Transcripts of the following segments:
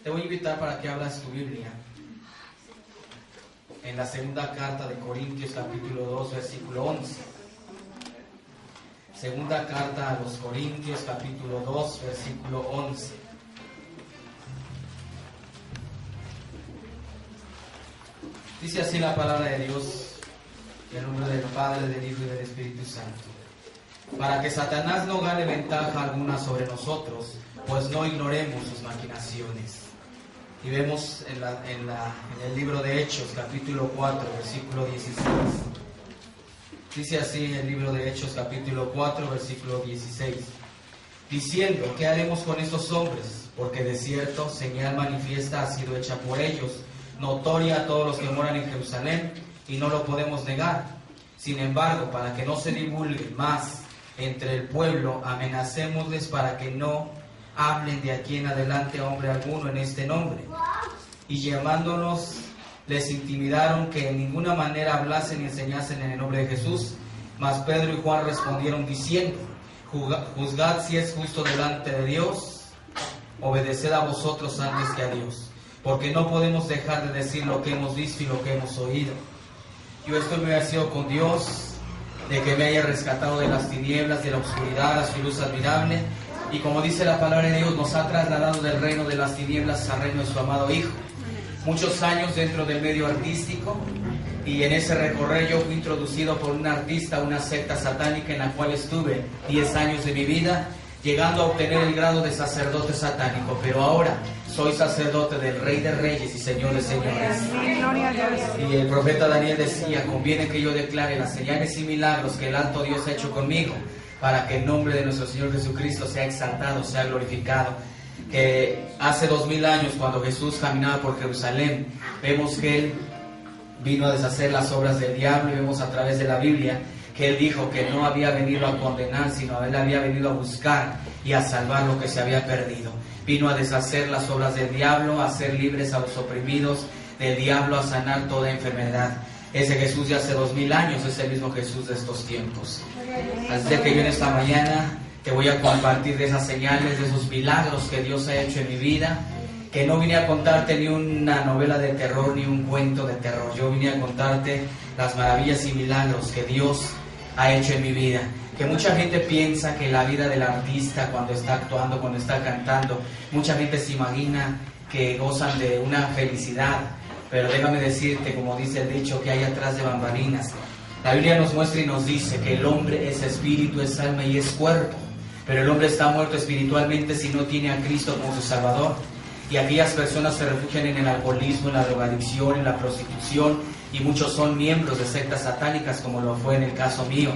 Te voy a invitar para que abras tu Biblia en la segunda carta de Corintios, capítulo 2, versículo 11. Segunda carta a los Corintios, capítulo 2, versículo 11. Dice así la palabra de Dios, en el nombre del Padre, del Hijo y del Espíritu Santo. Para que Satanás no gane ventaja alguna sobre nosotros, pues no ignoremos sus maquinaciones. Y vemos en el libro de Hechos, capítulo 4, versículo 16. Dice así en el libro de Hechos, capítulo 4, versículo 16. Diciendo, ¿qué haremos con estos hombres? Porque de cierto, señal manifiesta ha sido hecha por ellos, notoria a todos los que moran en Jerusalén, y no lo podemos negar. Sin embargo, para que no se divulgue más entre el pueblo, amenacémosles para que no hablen de aquí en adelante a hombre alguno en este nombre. Y llamándonos, les intimidaron que en ninguna manera hablasen y enseñasen en el nombre de Jesús. Mas Pedro y Juan respondieron diciendo, juzgad si es justo delante de Dios, obedeced a vosotros antes que a Dios, porque no podemos dejar de decir lo que hemos visto y lo que hemos oído. Yo estoy muy agradecido con Dios de que me haya rescatado de las tinieblas, de la oscuridad, a su luz admirable. Y como dice la palabra de Dios, nos ha trasladado del reino de las tinieblas al reino de su amado Hijo. Muchos años dentro del medio artístico, y en ese recorrer yo fui introducido por un artista a una secta satánica en la cual estuve 10 años de mi vida, llegando a obtener el grado de sacerdote satánico. Pero ahora soy sacerdote del Rey de Reyes y Señor de Señores. Y el profeta Daniel decía, conviene que yo declare las señales y milagros que el alto Dios ha hecho conmigo, para que el nombre de nuestro Señor Jesucristo sea exaltado, sea glorificado. Que hace 2000 años, cuando Jesús caminaba por Jerusalén, vemos que Él vino a deshacer las obras del diablo, y vemos a través de la Biblia que Él dijo que no había venido a condenar, sino Él había venido a buscar y a salvar lo que se había perdido. Vino a deshacer las obras del diablo, a hacer libres a los oprimidos del diablo, a sanar toda enfermedad. Ese Jesús de hace 2000 años es el mismo Jesús de estos tiempos. Así que yo en esta mañana te voy a compartir de esas señales, de esos milagros que Dios ha hecho en mi vida, que no vine a contarte ni una novela de terror ni un cuento de terror. Yo vine a contarte las maravillas y milagros que Dios ha hecho en mi vida. Que mucha gente piensa que la vida del artista, cuando está actuando, cuando está cantando, mucha gente se imagina que gozan de una felicidad. Pero déjame decirte, como dice el dicho, que hay atrás de bambalinas. La Biblia nos muestra y nos dice que el hombre es espíritu, es alma y es cuerpo. Pero el hombre está muerto espiritualmente si no tiene a Cristo como su Salvador. Y aquellas personas se refugian en el alcoholismo, en la drogadicción, en la prostitución. Y muchos son miembros de sectas satánicas, como lo fue en el caso mío.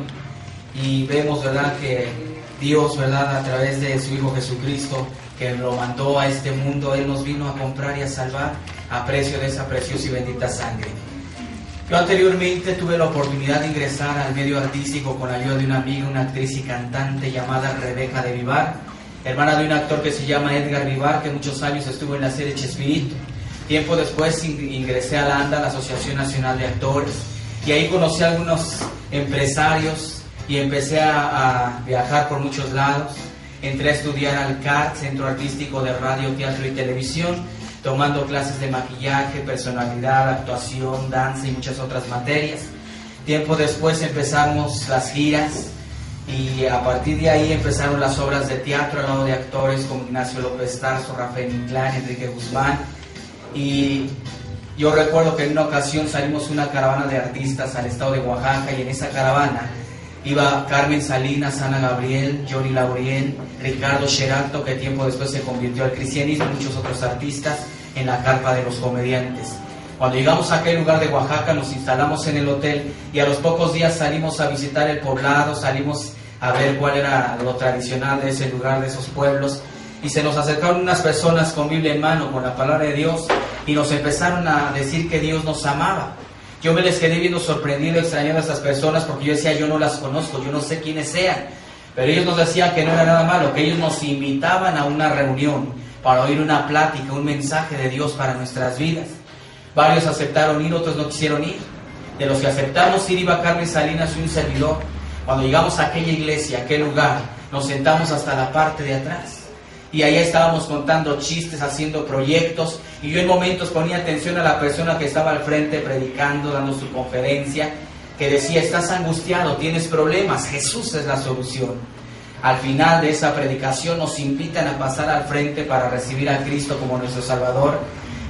Y vemos, ¿verdad?, que Dios, ¿verdad?, a través de su Hijo Jesucristo, que lo mandó a este mundo, Él nos vino a comprar y a salvar a precio de esa preciosa y bendita sangre. Yo anteriormente tuve la oportunidad de ingresar al medio artístico con la ayuda de una amiga, una actriz y cantante llamada Rebeca de Vivar, hermana de un actor que se llama Edgar Vivar, que muchos años estuvo en la serie Chespirito. Tiempo después ingresé a la ANDA, la Asociación Nacional de Actores, y ahí conocí a algunos empresarios y empecé a viajar por muchos lados. Entré a estudiar al CART, Centro Artístico de Radio, Teatro y Televisión, tomando clases de maquillaje, personalidad, actuación, danza y muchas otras materias. Tiempo después empezamos las giras, y a partir de ahí empezaron las obras de teatro al lado de actores como Ignacio López Tarso, Rafael Inclán, Enrique Guzmán. Y yo recuerdo que en una ocasión salimos una caravana de artistas al estado de Oaxaca, y en esa caravana iba Carmen Salinas, Ana Gabriel, Johnny Lauriel, Ricardo Sherato, que tiempo después se convirtió al cristianismo, y muchos otros artistas en la carpa de los comediantes. Cuando llegamos a aquel lugar de Oaxaca, nos instalamos en el hotel, y a los pocos días salimos a visitar el poblado, salimos a ver cuál era lo tradicional de ese lugar, de esos pueblos, y se nos acercaron unas personas con Biblia en mano, con la palabra de Dios, y nos empezaron a decir que Dios nos amaba. Yo me les quedé viendo sorprendido, extrañando a estas personas, porque yo decía, yo no las conozco, yo no sé quiénes sean. Pero ellos nos decían que no era nada malo, que ellos nos invitaban a una reunión para oír una plática, un mensaje de Dios para nuestras vidas. Varios aceptaron ir, otros no quisieron ir. De los que aceptamos ir iba Carmen Salinas y un servidor. Cuando llegamos a aquella iglesia, a aquel lugar, nos sentamos hasta la parte de atrás. y allá estábamos contando chistes, haciendo proyectos, y yo en momentos ponía atención a la persona que estaba al frente predicando, dando su conferencia, que decía: estás angustiado, tienes problemas, Jesús es la solución. Al final de esa predicación nos invitan a pasar al frente para recibir a Cristo como nuestro Salvador,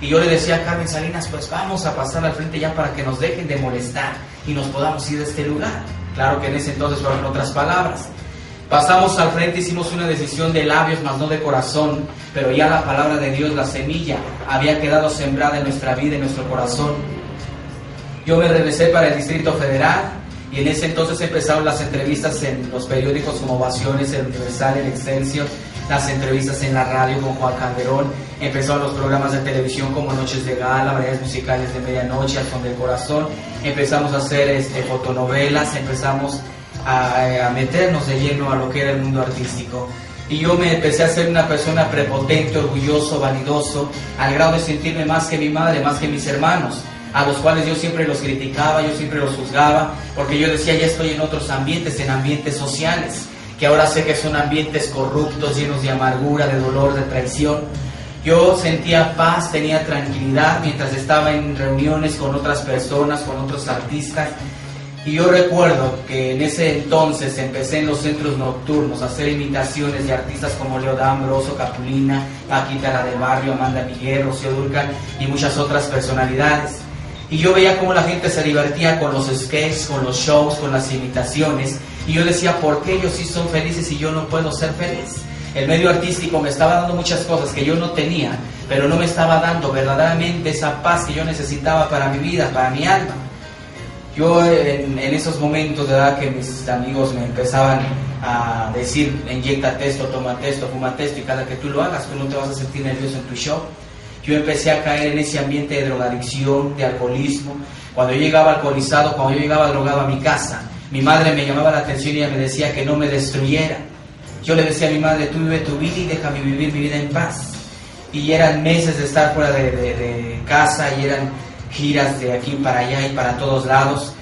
y yo le decía a Carmen Salinas: pues vamos a pasar al frente ya para que nos dejen de molestar y nos podamos ir de este lugar. Claro que en ese entonces fueron otras palabras. Pasamos al frente, hicimos una decisión de labios, mas no de corazón, pero ya la palabra de Dios, la semilla, había quedado sembrada en nuestra vida, en nuestro corazón. Yo me regresé para el Distrito Federal, y en ese entonces empezaron las entrevistas en los periódicos como Ovaciones, El Universal, El Excelsior, las entrevistas en la radio con Juan Calderón, empezaron los programas de televisión como Noches de Gala, Variedades Musicales de Medianoche, Al Son del Corazón, empezamos a hacer fotonovelas, empezamos a meternos de lleno a lo que era el mundo artístico. Y yo me empecé a ser una persona prepotente, orgulloso, vanidoso, al grado de sentirme más que mi madre, más que mis hermanos, a los cuales yo siempre los criticaba, yo siempre los juzgaba, porque yo decía: ya estoy en otros ambientes, en ambientes sociales, que ahora sé que son ambientes corruptos, llenos de amargura, de dolor, de traición. Yo sentía paz, tenía tranquilidad mientras estaba en reuniones con otras personas, con otros artistas. Y yo recuerdo que en ese entonces empecé en los centros nocturnos a hacer imitaciones de artistas como Leo Dan, Broso, Capulina, Paquita la del Barrio, Amanda Miguel, Rocío Dúrcal y muchas otras personalidades. Y yo veía cómo la gente se divertía con los sketches, con los shows, con las imitaciones. Y yo decía: ¿por qué ellos sí son felices y yo no puedo ser feliz? El medio artístico me estaba dando muchas cosas que yo no tenía, pero no me estaba dando verdaderamente esa paz que yo necesitaba para mi vida, para mi alma. Yo en esos momentos, de verdad, que mis amigos me empezaban a decir: inyéctate esto, tómate esto, fúmate esto, y cada que tú lo hagas, tú no te vas a sentir nervioso en tu show. Yo empecé a caer en ese ambiente de drogadicción, de alcoholismo. Cuando yo llegaba alcoholizado, cuando yo llegaba drogado a mi casa, mi madre me llamaba la atención y ella me decía que no me destruyera. Yo le decía a mi madre: tú vive tu vida y déjame vivir mi vida en paz. Y eran meses de estar fuera de casa, y eran giras de aquí para allá y para todos lados.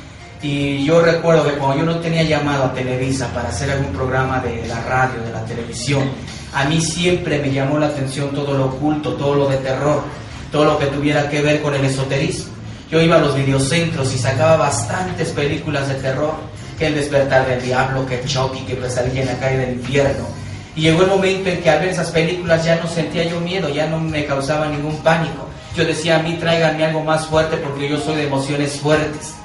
Y yo recuerdo que cuando yo no tenía llamado a Televisa para hacer algún programa de la radio, de la televisión, a mí siempre me llamó la atención todo lo oculto, todo lo de terror, todo lo que tuviera que ver con el esoterismo. Yo iba a los videocentros y sacaba bastantes películas de terror, que El Despertar del Diablo, que Chucky, que Pesadilla en la Calle del Infierno. Y llegó el momento en que al ver esas películas ya no sentía yo miedo, ya no me causaba ningún pánico. Yo decía: a mí tráiganme algo más fuerte, porque yo soy de emociones fuertes.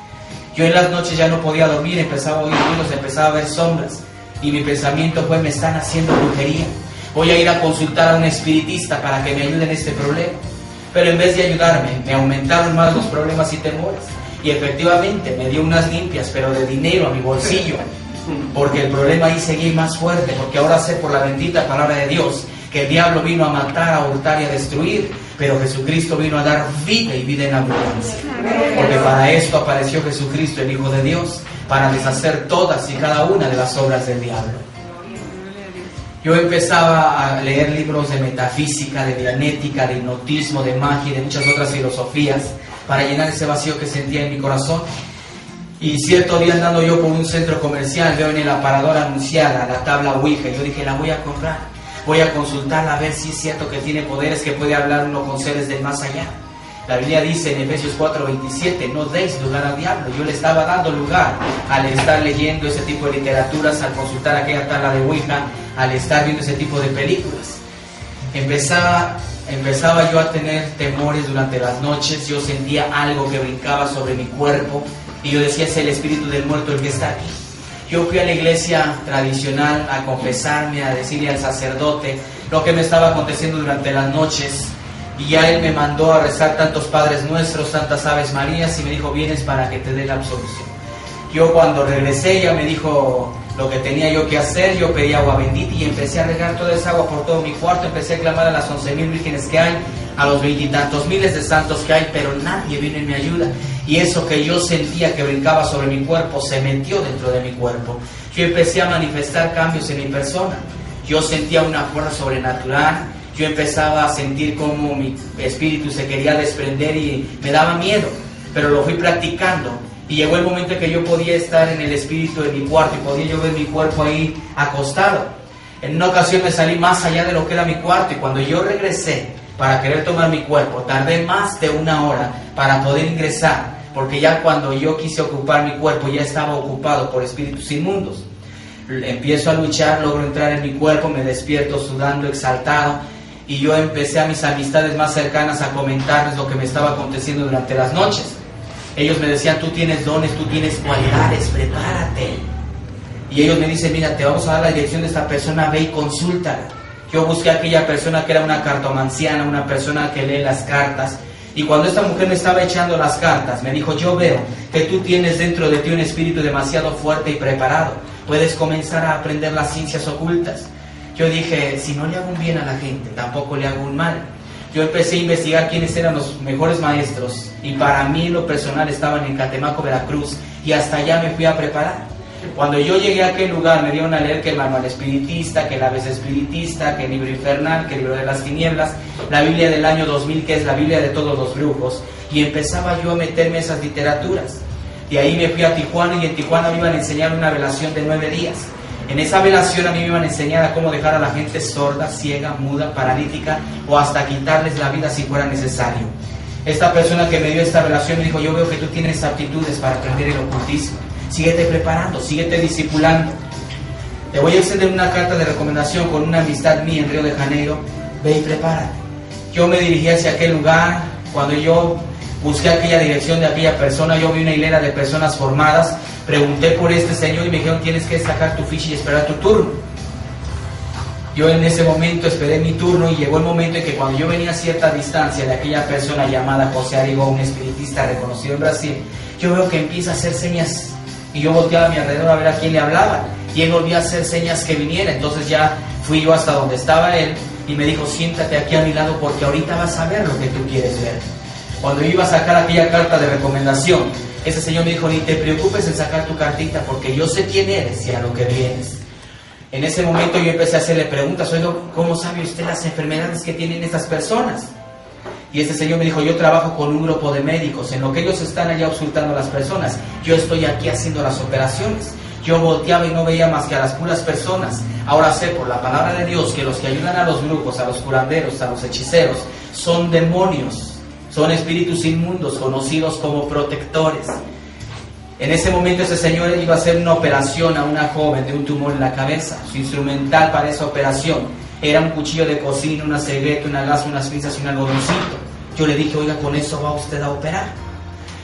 Yo en las noches ya no podía dormir, empezaba a oír ruidos, empezaba a ver sombras, y mi pensamiento fue: me están haciendo brujería, voy a ir a consultar a un espiritista para que me ayude en este problema. Pero en vez de ayudarme, me aumentaron más los problemas y temores, y efectivamente me dio unas limpias, pero de dinero, a mi bolsillo, porque el problema ahí seguía más fuerte, porque ahora sé por la bendita palabra de Dios que el diablo vino a matar, a hurtar y a destruir, pero Jesucristo vino a dar vida, y vida en abundancia. Porque para esto apareció Jesucristo, el Hijo de Dios, para deshacer todas y cada una de las obras del diablo. Yo empezaba a leer libros de metafísica, de dianética, de hipnotismo, de magia y de muchas otras filosofías para llenar ese vacío que sentía en mi corazón. Y cierto día, andando yo por un centro comercial, veo en el aparador anunciada la tabla Ouija, y yo dije: la voy a comprar, voy a consultarla a ver si es cierto que tiene poderes, que puede hablar uno con seres del más allá. La Biblia dice en Efesios 4:27: no deis lugar al diablo. Yo le estaba dando lugar al estar leyendo ese tipo de literaturas, al consultar aquella tabla de Ouija, al estar viendo ese tipo de películas. Empezaba yo a tener temores durante las noches. Yo sentía algo que brincaba sobre mi cuerpo, y yo decía: es el espíritu del muerto el que está aquí. Yo fui a la iglesia tradicional a confesarme, a decirle al sacerdote lo que me estaba aconteciendo durante las noches, y ya él me mandó a rezar tantos Padres Nuestros, tantas Aves Marías, y me dijo: vienes para que te dé la absolución. Yo cuando regresé, ya me dijo lo que tenía yo que hacer. Yo pedí agua bendita y empecé a regar toda esa agua por todo mi cuarto. Empecé a clamar a las 11,000 vírgenes que hay, a los 20 y tantos miles de santos que hay, pero nadie vino en mi ayuda. Y eso que yo sentía que brincaba sobre mi cuerpo se metió dentro de mi cuerpo. Yo empecé a manifestar cambios en mi persona. Yo sentía una fuerza sobrenatural. Yo empezaba a sentir como mi espíritu se quería desprender y me daba miedo, pero lo fui practicando. Y llegó el momento en que yo podía estar en el espíritu de mi cuarto y podía yo ver mi cuerpo ahí acostado. En una ocasión me salí más allá de lo que era mi cuarto y cuando yo regresé para querer tomar mi cuerpo, tardé más de 1 hora para poder ingresar, porque ya cuando yo quise ocupar mi cuerpo ya estaba ocupado por espíritus inmundos. Empiezo a luchar, logro entrar en mi cuerpo, me despierto sudando, exaltado, y yo empecé a mis amistades más cercanas a comentarles lo que me estaba aconteciendo durante las noches. Ellos me decían, tú tienes dones, tú tienes cualidades, prepárate. Y ellos me dicen, mira, te vamos a dar la dirección de esta persona, ve y consúltala. Yo busqué a aquella persona que era una cartomanciana, una persona que lee las cartas. Y cuando esta mujer me estaba echando las cartas, me dijo, yo veo que tú tienes dentro de ti un espíritu demasiado fuerte y preparado. Puedes comenzar a aprender las ciencias ocultas. Yo dije, si no le hago un bien a la gente, tampoco le hago un mal. Yo empecé a investigar quiénes eran los mejores maestros. Y para mí, en lo personal, estaban en Catemaco, Veracruz. Y hasta allá me fui a preparar. Cuando yo llegué a aquel lugar me dieron a leer que el manual espiritista, que el aves espiritista, que el libro infernal, que el libro de las tinieblas, la Biblia del año 2000, que es la Biblia de todos los brujos, y empezaba yo a meterme esas literaturas. De ahí me fui a Tijuana y en Tijuana me iban a enseñar una velación de 9 días. En esa velación a mí me iban a enseñar a cómo dejar a la gente sorda, ciega, muda, paralítica o hasta quitarles la vida si fuera necesario. Esta persona que me dio esta velación me dijo, yo veo que tú tienes aptitudes para aprender el ocultismo. Síguete preparando, síguete discipulando. Te voy a extender una carta de recomendación con una amistad mía en Río de Janeiro. Ve y prepárate. Yo me dirigí hacia aquel lugar. Cuando yo busqué aquella dirección de aquella persona, yo vi una hilera de personas formadas. Pregunté por este señor y me dijeron, tienes que sacar tu ficha y esperar tu turno. Yo en ese momento esperé mi turno y llegó el momento en que cuando yo venía a cierta distancia de aquella persona llamada José Arigo, un espiritista reconocido en Brasil, yo veo que empieza a hacer señas. Y yo volteaba a mi alrededor a ver a quién le hablaba. Y él volvía a hacer señas que viniera. Entonces ya fui yo hasta donde estaba él y me dijo, siéntate aquí a mi lado porque ahorita vas a ver lo que tú quieres ver. Cuando yo iba a sacar aquella carta de recomendación, ese señor me dijo, ni te preocupes en sacar tu cartita porque yo sé quién eres y a lo que vienes. En ese momento yo empecé a hacerle preguntas, oiga, ¿cómo sabe usted las enfermedades que tienen estas personas? Y este señor me dijo, yo trabajo con un grupo de médicos, en lo que ellos están allá auscultando a las personas, yo estoy aquí haciendo las operaciones. Yo volteaba y no veía más que a las puras personas. Ahora sé por la palabra de Dios que los que ayudan a los brujos, a los curanderos, a los hechiceros, son demonios, son espíritus inmundos, conocidos como protectores. En ese momento ese señor iba a hacer una operación a una joven de un tumor en la cabeza. Su instrumental para esa operación era un cuchillo de cocina, una cegueta, una gasa, unas pinzas y un algodoncito. Yo le dije, oiga, ¿con eso va usted a operar?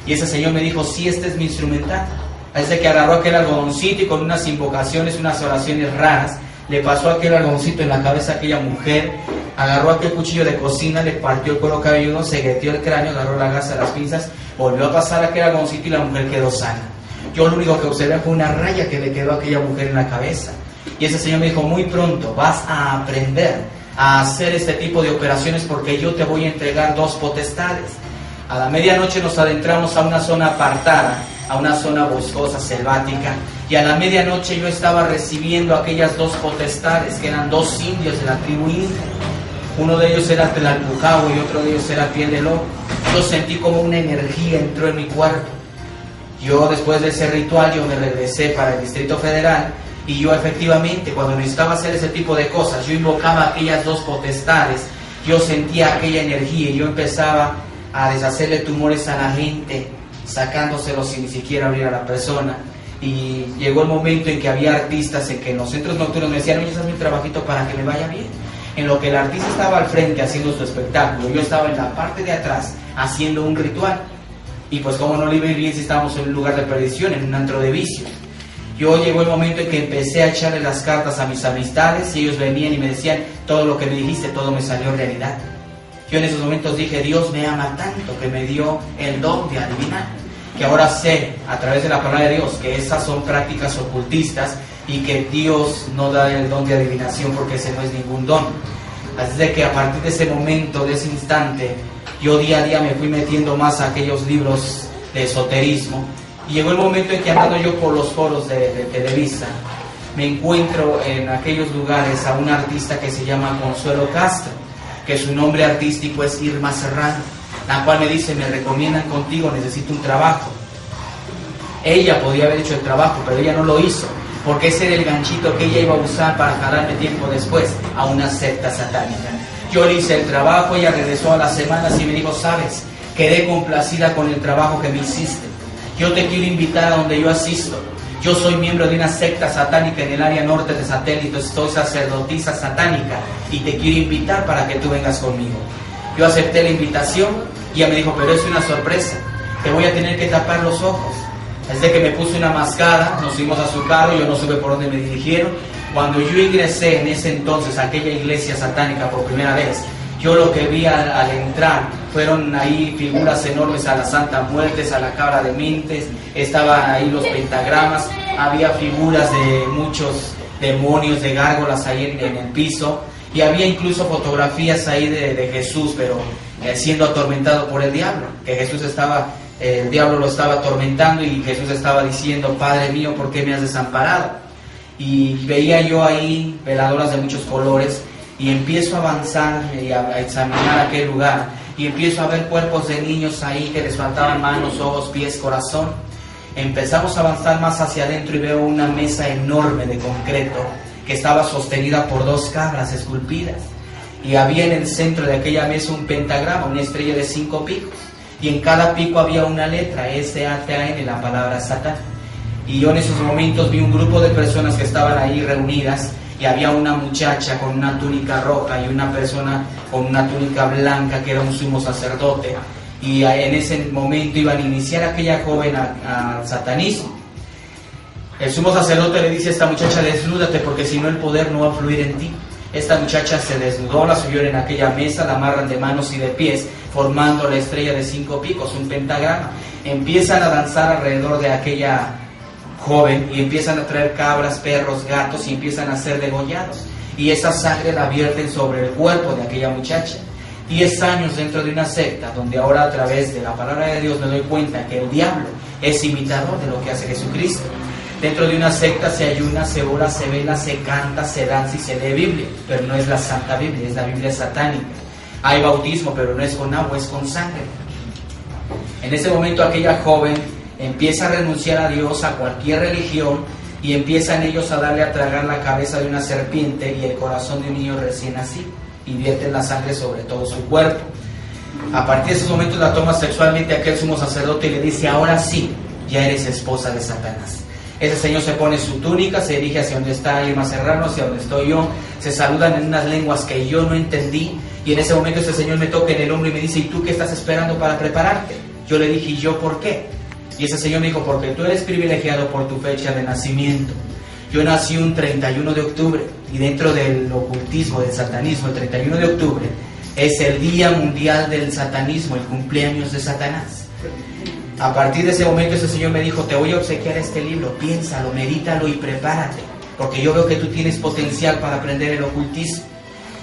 Y ese señor me dijo, sí, este es mi instrumental. Así que agarró aquel algodoncito y con unas invocaciones, unas oraciones raras, le pasó aquel algodoncito en la cabeza a aquella mujer, agarró aquel cuchillo de cocina, le partió el cuero cabelludo, cegueteó el cráneo, agarró la gasa, las pinzas, volvió a pasar aquel algodoncito y la mujer quedó sana. Yo lo único que observé fue una raya que le quedó a aquella mujer en la cabeza. Y ese señor me dijo, muy pronto vas a aprender a hacer este tipo de operaciones porque yo te voy a entregar 2 potestades. A la medianoche nos adentramos a una zona apartada, a una zona boscosa, selvática, y a la medianoche yo estaba recibiendo aquellas 2 potestades, que eran 2 indios de la tribu inca. Uno de ellos era Tlalpujahua y otro de ellos era Piel de Lobo. Yo sentí como una energía entró en mi cuerpo. Yo después de ese ritual yo me regresé para el Distrito Federal y yo efectivamente cuando necesitaba hacer ese tipo de cosas, yo invocaba aquellas 2 potestades, yo sentía aquella energía y yo empezaba a deshacerle tumores a la gente, sacándoselos sin ni siquiera abrir a la persona. Y llegó el momento en que había artistas en que en los centros nocturnos me decían, oye, haz mi trabajito para que me vaya bien. En lo que el artista estaba al frente haciendo su espectáculo, yo estaba en la parte de atrás haciendo un ritual. Y pues como no le iba bien si estábamos en un lugar de perdición, en un antro de vicio. Yo llegó el momento en que empecé a echarle las cartas a mis amistades y ellos venían y me decían, todo lo que me dijiste, todo me salió realidad. Yo en esos momentos dije, Dios me ama tanto que me dio el don de adivinar. Que ahora sé, a través de la palabra de Dios, que esas son prácticas ocultistas y que Dios no da el don de adivinación porque ese no es ningún don. Así de que a partir de ese momento, de ese instante, yo día a día me fui metiendo más a aquellos libros de esoterismo. Y llegó el momento en que andando yo por los foros de Televisa, me encuentro en aquellos lugares a una artista que se llama Consuelo Castro, que su nombre artístico es Irma Serrano, la cual me dice, me recomiendan contigo, necesito un trabajo. Ella podía haber hecho el trabajo, pero ella no lo hizo. porque ese era el ganchito que ella iba a usar para jalarme tiempo después a una secta satánica. Yo le hice el trabajo, ella regresó a las semanas y me dijo, sabes, quedé complacida con el trabajo que me hiciste. Yo te quiero invitar a donde yo asisto. Yo soy miembro de una secta satánica en el área norte de Satélite, soy sacerdotisa satánica y te quiero invitar para que tú vengas conmigo. Yo acepté la invitación y ella me dijo, pero es una sorpresa, te voy a tener que tapar los ojos. Desde que me puse una mascada, nos fuimos a su carro, yo no supe por dónde me dirigieron. Cuando yo ingresé en ese entonces a aquella iglesia satánica por primera vez, yo lo que vi al entrar fueron ahí figuras enormes a la Santa Muerte, a la Cabra de Mintes, estaban ahí los pentagramas, había figuras de muchos demonios, de gárgolas ahí en el piso, y había incluso fotografías ahí de Jesús, pero siendo atormentado por el diablo, que el diablo lo estaba atormentando y Jesús estaba diciendo, Padre mío, ¿por qué me has desamparado? Y veía yo ahí veladoras de muchos colores, y empiezo a avanzar y a examinar aquel lugar, y empiezo a ver cuerpos de niños ahí que les faltaban manos, ojos, pies, corazón. Empezamos a avanzar más hacia adentro y veo una mesa enorme de concreto que estaba sostenida por 2 cabras esculpidas, y había en el centro de aquella mesa un pentagrama, una estrella de 5 picos, y en cada pico había una letra, S-A-T-A-N, la palabra Satán. Y yo en esos momentos vi un grupo de personas que estaban ahí reunidas, y había una muchacha con una túnica roja y una persona con una túnica blanca que era un sumo sacerdote, y en ese momento iban a iniciar a aquella joven al satanismo. El sumo sacerdote le dice a esta muchacha, desnúdate porque si no el poder no va a fluir en ti. Esta muchacha se desnudó, la subieron en aquella mesa, la amarran de manos y de pies, formando la estrella de 5 picos, un pentagrama. Empiezan a danzar alrededor de aquella joven y empiezan a traer cabras, perros, gatos y empiezan a ser degollados. Y esa sangre la vierten sobre el cuerpo de aquella muchacha. 10 años dentro de una secta, donde ahora a través de la palabra de Dios me doy cuenta que el diablo es imitador de lo que hace Jesucristo. Dentro de una secta se ayuna, se ora, se vela, se canta, se danza y se lee Biblia, pero no es la Santa Biblia, es la Biblia satánica. Hay bautismo, pero no es con agua, es con sangre. En ese momento aquella joven empieza a renunciar a Dios, a cualquier religión, y empiezan ellos a darle a tragar la cabeza de una serpiente y el corazón de un niño recién nacido, y vierten la sangre sobre todo su cuerpo. A partir de esos momentos la toma sexualmente aquel sumo sacerdote y le dice, ahora sí, ya eres esposa de Satanás. Ese señor se pone su túnica, se dirige hacia donde está Irma Serrano, hacia donde estoy yo, se saludan en unas lenguas que yo no entendí, y en ese momento ese señor me toca en el hombro y me dice, ¿y tú qué estás esperando para prepararte? Yo le dije, ¿y yo por qué? Y ese señor me dijo, porque tú eres privilegiado por tu fecha de nacimiento. Yo nací un 31 de octubre, y dentro del ocultismo, del satanismo, el 31 de octubre es el Día Mundial del Satanismo, el cumpleaños de Satanás. A partir de ese momento ese señor me dijo, te voy a obsequiar este libro, piénsalo, medítalo y prepárate, porque yo veo que tú tienes potencial para aprender el ocultismo.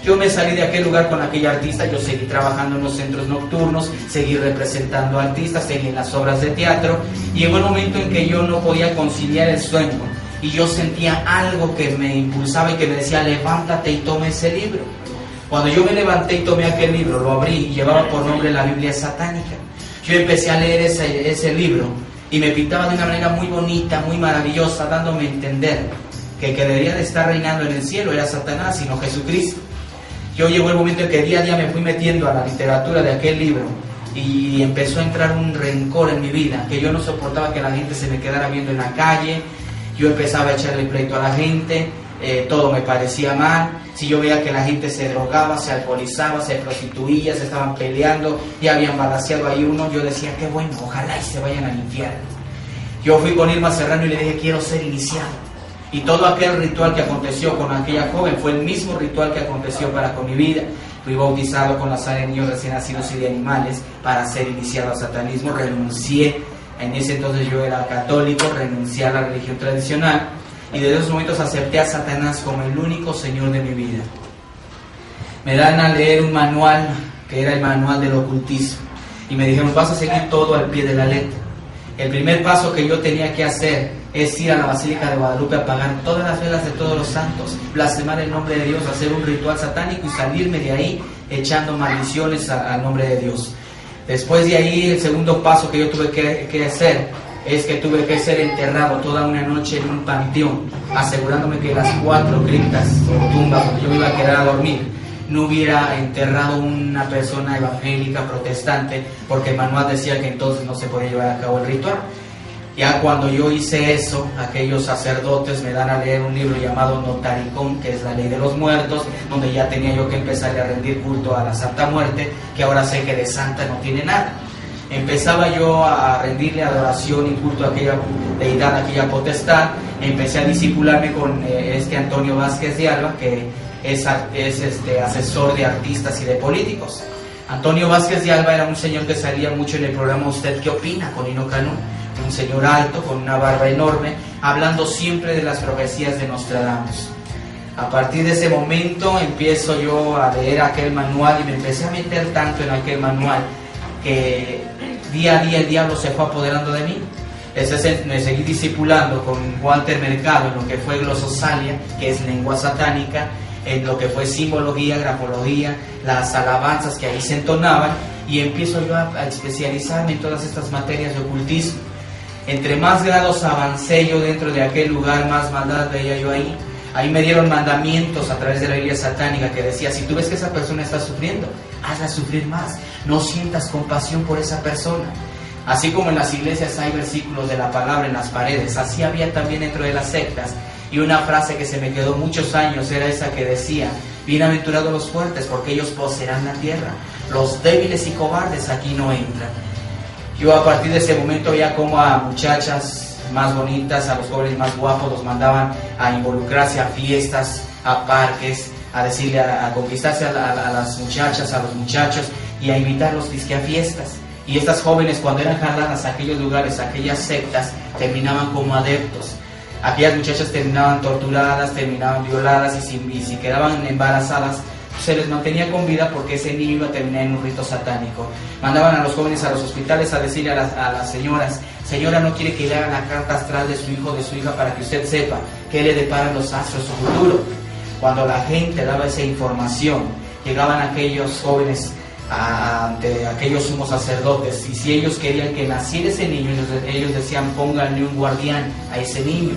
Yo me salí de aquel lugar con aquella artista, yo seguí trabajando en los centros nocturnos, seguí representando artistas, seguí en las obras de teatro, y llegó el momento en que yo no podía conciliar el sueño, y yo sentía algo que me impulsaba y que me decía, levántate y toma ese libro. Cuando yo me levanté y tomé aquel libro, lo abrí y llevaba por nombre la Biblia satánica. Yo empecé a leer ese libro y me pintaba de una manera muy bonita, muy maravillosa, dándome a entender que el que debería de estar reinando en el cielo era Satanás, sino Jesucristo. Yo llegó el momento en que día a día me fui metiendo a la literatura de aquel libro y empezó a entrar un rencor en mi vida, que yo no soportaba que la gente se me quedara viendo en la calle. Yo empezaba a echarle pleito a la gente, todo me parecía mal. Si yo veía que la gente se drogaba, se alcoholizaba, se prostituía, se estaban peleando y habían balaceado ahí uno, yo decía, qué bueno, ojalá y se vayan al infierno. Yo fui con Irma Serrano y le dije, quiero ser iniciado. Y todo aquel ritual que aconteció con aquella joven fue el mismo ritual que aconteció con mi vida. Fui bautizado con la sangre de niños recién nacidos y de animales para ser iniciado al satanismo. Renuncié, en ese entonces yo era católico, renuncié a la religión tradicional. Y desde esos momentos acepté a Satanás como el único Señor de mi vida. Me dan a leer un manual, que era el manual del ocultismo, y me dijeron, vas a seguir todo al pie de la letra. El primer paso que yo tenía que hacer es ir a la Basílica de Guadalupe a apagar todas las velas de todos los santos, blasfemar el nombre de Dios, hacer un ritual satánico y salirme de ahí echando maldiciones al nombre de Dios. Después de ahí, el segundo paso que yo tuve que hacer es que tuve que ser enterrado toda una noche en un panteón, asegurándome que las 4 criptas o tumbas donde yo me iba a quedar a dormir no hubiera enterrado una persona evangélica protestante, porque el manual decía que entonces no se podía llevar a cabo el ritual. Ya cuando yo hice eso, aquellos sacerdotes me dan a leer un libro llamado Notaricón, que es la ley de los muertos, donde ya tenía yo que empezar a rendir culto a la Santa Muerte, que ahora sé que de santa no tiene nada. Empezaba yo a rendirle adoración y culto a aquella deidad, a aquella potestad. Empecé a discipularme con Antonio Vázquez de Alba, que es asesor de artistas y de políticos. Antonio Vázquez de Alba era un señor que salía mucho en el programa ¿Usted qué opina?, con Hino Canún, un señor alto, con una barba enorme, hablando siempre de las profecías de Nostradamus. A partir de ese momento empiezo yo a leer aquel manual y me empecé a meter tanto en aquel manual que día a día el diablo se fue apoderando de mí. Me seguí discipulando con Walter Mercado en lo que fue glososalia, que es lengua satánica, en lo que fue simbología, grafología, las alabanzas que ahí se entonaban, y empiezo yo a especializarme en todas estas materias de ocultismo. Entre más grados avancé yo dentro de aquel lugar, más maldad veía yo ahí. Ahí me dieron mandamientos a través de la Biblia satánica que decía: si tú ves que esa persona está sufriendo, hazla sufrir más, no sientas compasión por esa persona. Así como en las iglesias hay versículos de la palabra en las paredes, así había también dentro de las sectas. Y una frase que se me quedó muchos años era esa que decía: bienaventurados los fuertes, porque ellos poseerán la tierra, los débiles y cobardes aquí no entran. Yo a partir de ese momento veía como a muchachas más bonitas, a los jóvenes más guapos, los mandaban a involucrarse a fiestas, a parques, a decirle, a conquistarse a las muchachas, a los muchachos, y a invitarlos disque a fiestas. Y estas jóvenes, cuando eran jaladas a aquellos lugares, a aquellas sectas, terminaban como adeptos. Aquellas muchachas terminaban torturadas, terminaban violadas, y si quedaban embarazadas, se les mantenía con vida, porque ese niño iba a terminar en un rito satánico. Mandaban a los jóvenes a los hospitales a decirle a las señoras: señora, ¿no quiere que le hagan la carta astral de su hijo o de su hija para que usted sepa qué le deparan los astros su futuro? Cuando la gente daba esa información, llegaban aquellos jóvenes ante aquellos sumos sacerdotes, y si ellos querían que naciera ese niño, ellos decían: pónganle un guardián a ese niño.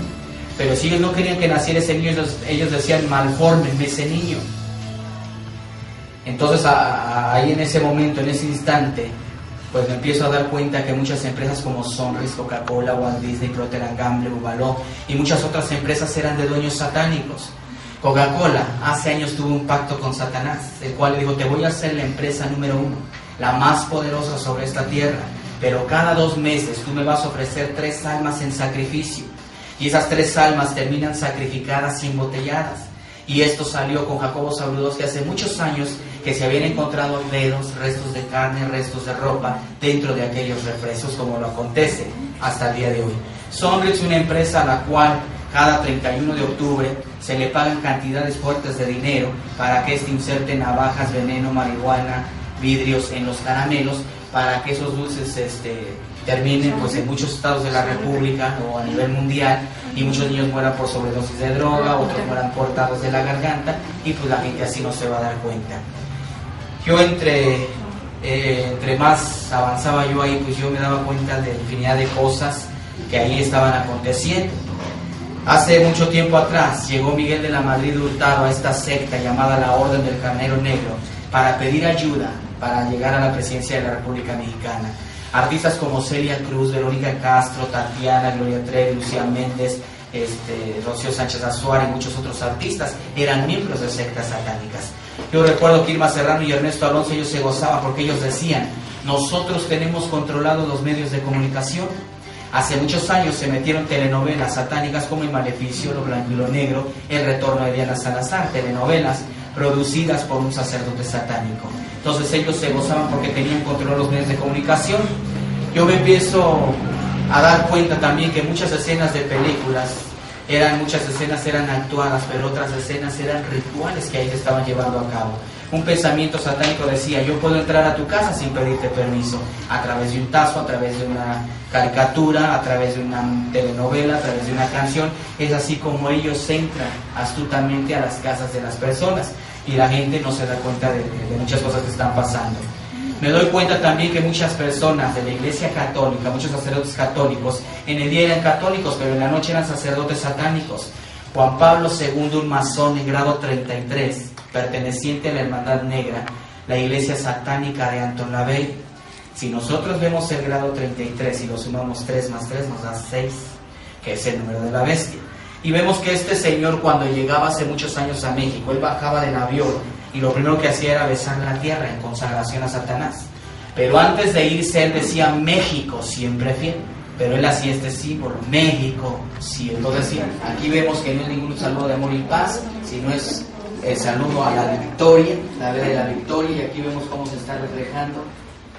Pero si ellos no querían que naciera ese niño, ellos decían: malfórmenme ese niño. Entonces ahí en ese momento, en ese instante, pues me empiezo a dar cuenta que muchas empresas como Sonris, Coca-Cola, Walt Disney, Procter & Gamble, Ubaló y muchas otras empresas eran de dueños satánicos. Coca-Cola hace años tuvo un pacto con Satanás, el cual le dijo: te voy a hacer la empresa número 1, la más poderosa sobre esta tierra, pero cada 2 meses tú me vas a ofrecer 3 almas en sacrificio, y esas 3 almas terminan sacrificadas y embotelladas. Y esto salió con Jacobo Zabludovsky hace muchos años, que se habían encontrado dedos, restos de carne, restos de ropa dentro de aquellos refrescos, como lo acontece hasta el día de hoy. Sonrix es una empresa a la cual cada 31 de octubre se le pagan cantidades fuertes de dinero para que inserte navajas, veneno, marihuana, vidrios en los caramelos, para que esos dulces terminen pues en muchos estados de la República o a nivel mundial, y muchos niños mueran por sobredosis de droga, otros mueran cortados de la garganta, y pues la gente así no se va a dar cuenta. Yo entre más avanzaba yo ahí, pues yo me daba cuenta de infinidad de cosas que ahí estaban aconteciendo. Hace mucho tiempo atrás llegó Miguel de la Madrid Hurtado a esta secta llamada la Orden del Carnero Negro para pedir ayuda para llegar a la presidencia de la República Mexicana. Artistas como Celia Cruz, Verónica Castro, Tatiana, Gloria Trevi, Lucía Méndez, Rocío Sánchez Azuara y muchos otros artistas eran miembros de sectas satánicas. Yo recuerdo que Irma Serrano y Ernesto Alonso, ellos se gozaban porque ellos decían: nosotros tenemos controlados los medios de comunicación. Hace muchos años se metieron telenovelas satánicas como El Maleficio, Lo Blanco y Lo Negro, El Retorno de Diana Salazar, telenovelas producidas por un sacerdote satánico. Entonces ellos se gozaban porque tenían control los medios de comunicación. Yo me empiezo a dar cuenta también que muchas escenas de películas muchas escenas eran actuadas, pero otras escenas eran rituales que ahí se estaban llevando a cabo. Un pensamiento satánico decía: yo puedo entrar a tu casa sin pedirte permiso, a través de un tazo, a través de una caricatura, a través de una telenovela, a través de una canción. Es así como ellos entran astutamente a las casas de las personas, y la gente no se da cuenta de muchas cosas que están pasando. Me doy cuenta también que muchas personas de la Iglesia Católica, muchos sacerdotes católicos, en el día eran católicos, pero en la noche eran sacerdotes satánicos. Juan Pablo II, un masón en grado 33, perteneciente a la Hermandad Negra, la Iglesia Satánica de Anton LaVey. Si nosotros vemos el grado 33 y lo sumamos 3 más 3 nos da 6, que es el número de la bestia. Y vemos que este señor, cuando llegaba hace muchos años a México, él bajaba del avión y lo primero que hacía era besar la tierra en consagración a Satanás. Pero antes de irse él decía: México siempre fiel. Pero él hacía este símbolo: México siempre fiel. Aquí vemos que no es ningún saludo de amor y paz, sino es el saludo a la victoria, la vez de la victoria. Y aquí vemos cómo se está reflejando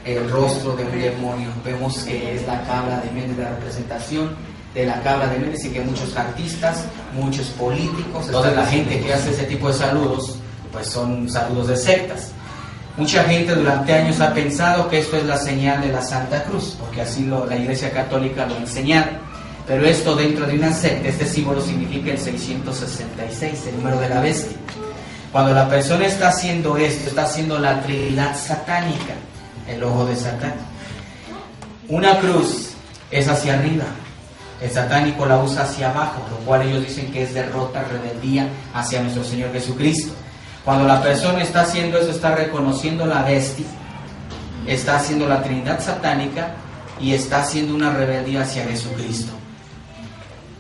el rostro de un demonio. Vemos que es la cabra de Méndez, la representación de la cabra de Méndez, y que muchos artistas, muchos políticos, toda la gente que hace ese tipo de saludos, pues son saludos de sectas. Mucha gente durante años ha pensado que esto es la señal de la Santa Cruz, porque así la Iglesia Católica lo ha enseñado. Pero esto, dentro de una secta, este símbolo significa el 666, el número de la bestia. Cuando la persona está haciendo esto, está haciendo la Trinidad satánica, el ojo de Satán. Una cruz es hacia arriba, el satánico la usa hacia abajo, lo cual ellos dicen que es derrota, rebeldía hacia nuestro Señor Jesucristo. Cuando la persona está haciendo eso, está reconociendo la bestia, está haciendo la Trinidad satánica y está haciendo una rebeldía hacia Jesucristo.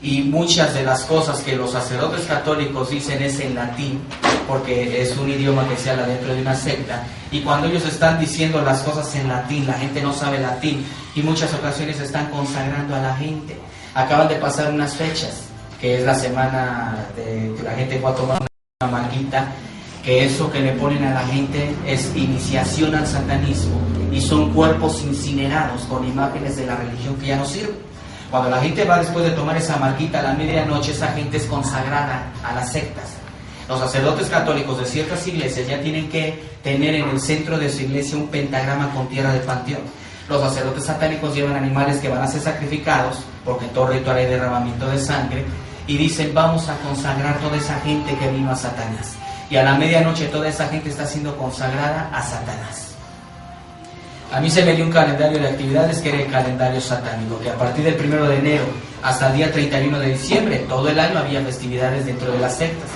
Y muchas de las cosas que los sacerdotes católicos dicen es en latín, porque es un idioma que se habla dentro de una secta. Y cuando ellos están diciendo las cosas en latín, la gente no sabe latín y muchas ocasiones están consagrando a la gente. Acaban de pasar unas fechas, que es la semana de que la gente va a tomar una marquita, que eso que le ponen a la gente es iniciación al satanismo, y son cuerpos incinerados con imágenes de la religión que ya no sirven. Cuando la gente va después de tomar esa marquita a la medianoche, esa gente es consagrada a las sectas. Los sacerdotes católicos de ciertas iglesias ya tienen que tener en el centro de su iglesia un pentagrama con tierra de panteón. Los sacerdotes satánicos llevan animales que van a ser sacrificados, porque en todo ritual hay derramamiento de sangre, y dicen: vamos a consagrar toda esa gente que vino a Satanás. Y a la medianoche toda esa gente está siendo consagrada a Satanás. A mí se me dio un calendario de actividades que era el calendario satánico, que a partir del 1 de enero hasta el día 31 de diciembre, todo el año había festividades dentro de las sectas.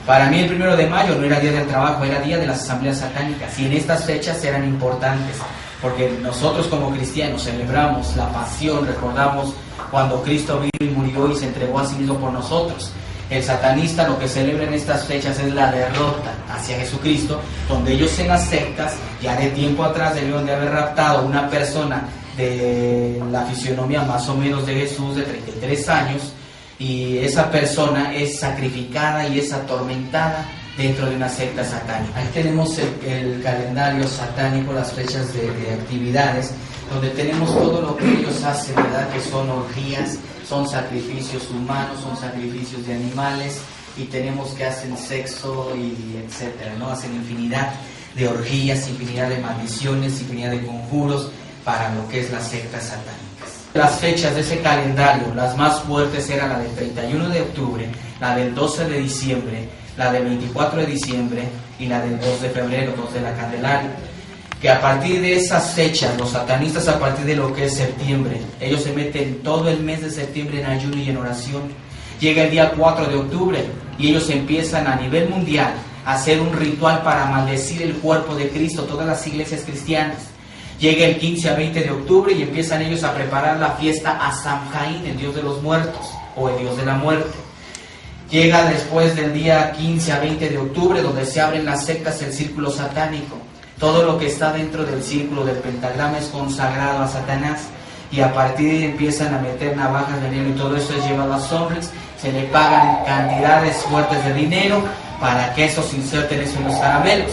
Para mí el 1 de mayo no era día del trabajo, era día de las asambleas satánicas, y en estas fechas eran importantes, porque nosotros como cristianos celebramos la pasión, recordamos cuando Cristo vino y murió y se entregó a sí mismo por nosotros. El satanista lo que celebra en estas fechas es la derrota hacia Jesucristo, donde ellos en las sectas, ya de tiempo atrás, debieron de haber raptado a una persona de la fisionomía más o menos de Jesús, de 33 años, y esa persona es sacrificada y es atormentada dentro de una secta satánica. Ahí tenemos el calendario satánico, las fechas de actividades, donde tenemos todo lo que ellos hacen, ¿verdad? Que son orgías, son sacrificios humanos, son sacrificios de animales, y tenemos que hacen sexo y etcétera, ¿no? Hacen infinidad de orgías, infinidad de maldiciones, infinidad de conjuros para lo que es las sectas satánicas. Las fechas de ese calendario, las más fuertes eran la del 31 de octubre, la del 12 de diciembre, la del 24 de diciembre y la del 2 de febrero, 2 de la Candelaria. Que a partir de esas fechas, los satanistas, a partir de lo que es septiembre, ellos se meten todo el mes de septiembre en ayuno y en oración. Llega el día 4 de octubre y ellos empiezan a nivel mundial a hacer un ritual para maldecir el cuerpo de Cristo, todas las iglesias cristianas. Llega el 15 a 20 de octubre y empiezan ellos a preparar la fiesta a Samhain, el dios de los muertos o el dios de la muerte. Llega después del día 15 a 20 de octubre, donde se abren las sectas, el círculo satánico. Todo lo que está dentro del círculo del pentagrama es consagrado a Satanás, y a partir de ahí empiezan a meter navajas, veneno, y todo eso es llevado a hombres. Se le pagan cantidades fuertes de dinero para que esos inserten eso en los caramelos.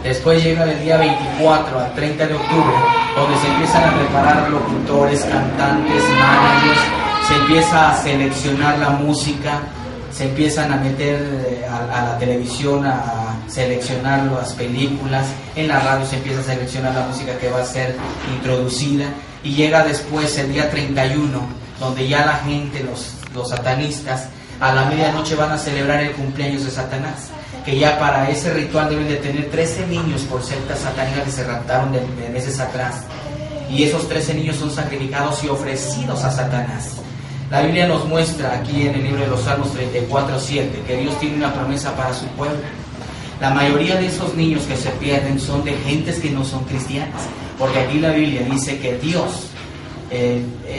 Después llega el día 24 al 30 de octubre, donde se empiezan a preparar locutores, cantantes, managers, se empieza a seleccionar la música, se empiezan a meter a la televisión a seleccionar las películas, en la radio se empieza a seleccionar la música que va a ser introducida, y llega después el día 31, donde ya la gente, los satanistas, A la medianoche van a celebrar el cumpleaños de Satanás, que ya para ese ritual deben de tener 13 niños por sectas satánicas que se raptaron de meses atrás. Y esos 13 niños son sacrificados y ofrecidos a Satanás. La Biblia nos muestra aquí en el libro de los Salmos 34:7 que Dios tiene una promesa para su pueblo. La mayoría de esos niños que se pierden son de gentes que no son cristianas, porque aquí la Biblia dice que Dios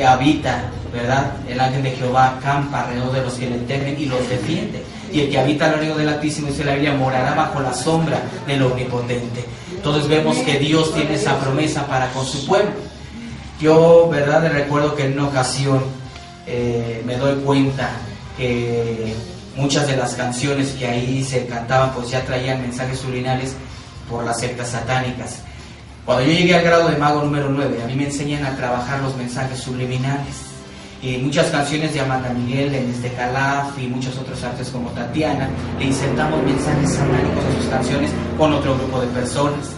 habita, ¿verdad? El ángel de Jehová acampa alrededor de los que le temen y los defiende. Y el que habita al abrigo del Altísimo, dice la Biblia, morará bajo la sombra del Omnipotente. Entonces vemos que Dios tiene esa promesa para con su pueblo. Yo, ¿verdad? Recuerdo que en una ocasión me doy cuenta que muchas de las canciones que ahí se cantaban pues ya traían mensajes subliminales por las sectas satánicas. Cuando yo llegué al grado de mago número 9, a mí me enseñan a trabajar los mensajes subliminales. Y muchas canciones de Amanda Miguel, en Calaf y muchos otros artistas como Tatiana, le insertamos mensajes satánicos a sus canciones con otro grupo de personas.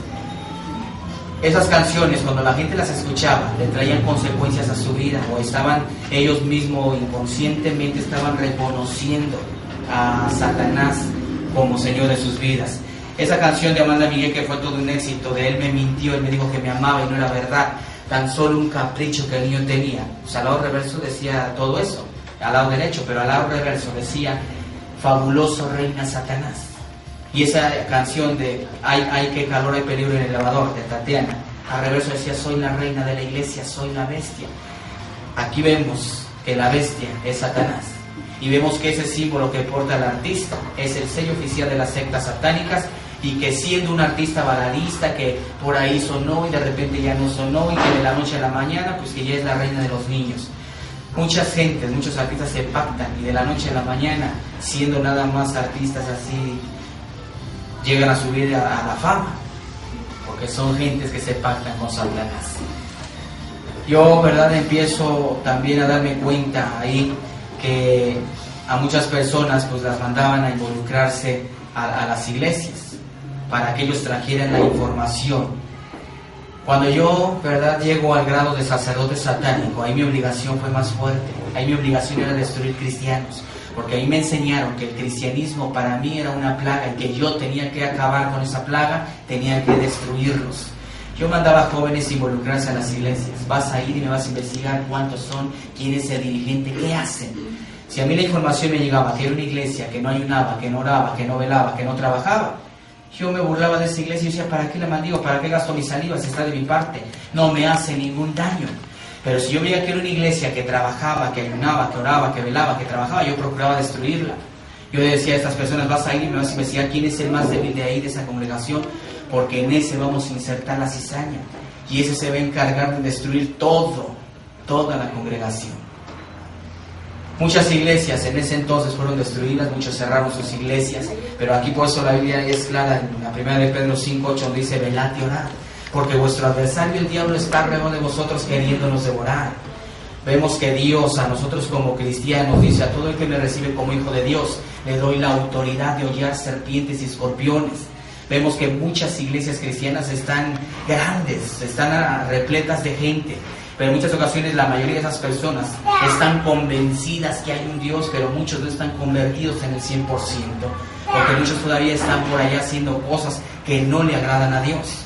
Esas canciones, cuando la gente las escuchaba, le traían consecuencias a su vida, o estaban ellos mismos inconscientemente estaban reconociendo a Satanás como Señor de sus vidas. Esa canción de Amanda Miguel, que fue todo un éxito, de él me mintió, él me dijo que me amaba y no era verdad, tan solo un capricho que el niño tenía. Pues al lado reverso decía todo eso, al lado derecho, pero al lado reverso decía, fabuloso reina Satanás. Y esa canción de hay que calor, hay peligro en el elevador, de Tatiana, al reverso decía, soy la reina de la iglesia, soy la bestia. Aquí vemos que la bestia es Satanás. Y vemos que ese símbolo que porta el artista es el sello oficial de las sectas satánicas, y que siendo un artista baladista que por ahí sonó y de repente ya no sonó, y que de la noche a la mañana pues que ya es la reina de los niños. Muchas gentes, muchos artistas se pactan y de la noche a la mañana, siendo nada más artistas así, llegan a subir a la fama, porque son gentes que se pactan con Satanás. Yo, ¿verdad?, empiezo también a darme cuenta ahí que a muchas personas pues las mandaban a involucrarse a las iglesias para que ellos trajeran la información. Cuando yo, ¿verdad?, llego al grado de sacerdote satánico, ahí mi obligación fue más fuerte. Ahí mi obligación era destruir cristianos, porque ahí me enseñaron que el cristianismo para mí era una plaga y que yo tenía que acabar con esa plaga, tenía que destruirlos. Yo mandaba a jóvenes a involucrarse a las iglesias. Vas a ir y me vas a investigar cuántos son, quién es el dirigente, qué hacen. Si a mí la información me llegaba que era una iglesia que no ayunaba, que no oraba, que no velaba, que no trabajaba, yo me burlaba de esa iglesia y decía, ¿para qué la maldigo? ¿Para qué gasto mi saliva si está de mi parte? No me hace ningún daño. Pero si yo veía que era una iglesia que trabajaba, que ayunaba, que oraba, que velaba, que trabajaba, yo procuraba destruirla. Yo decía a estas personas, vas a ir y me vas a investigar quién es el más débil de ahí, de esa congregación, porque en ese vamos a insertar la cizaña. Y ese se va a encargar de destruir toda la congregación. Muchas iglesias en ese entonces fueron destruidas, muchos cerraron sus iglesias, pero aquí por eso la Biblia es clara en la primera de Pedro 5:8, donde dice, velad y orad, porque vuestro adversario el diablo está alrededor de vosotros queriéndonos devorar. Vemos que Dios a nosotros como cristianos dice, a todo el que me recibe como hijo de Dios, le doy la autoridad de hollar serpientes y escorpiones. Vemos que muchas iglesias cristianas están grandes, están repletas de gente, pero en muchas ocasiones la mayoría de esas personas están convencidas que hay un Dios, pero muchos no están convertidos en el 100%, porque muchos todavía están por allá haciendo cosas que no le agradan a Dios.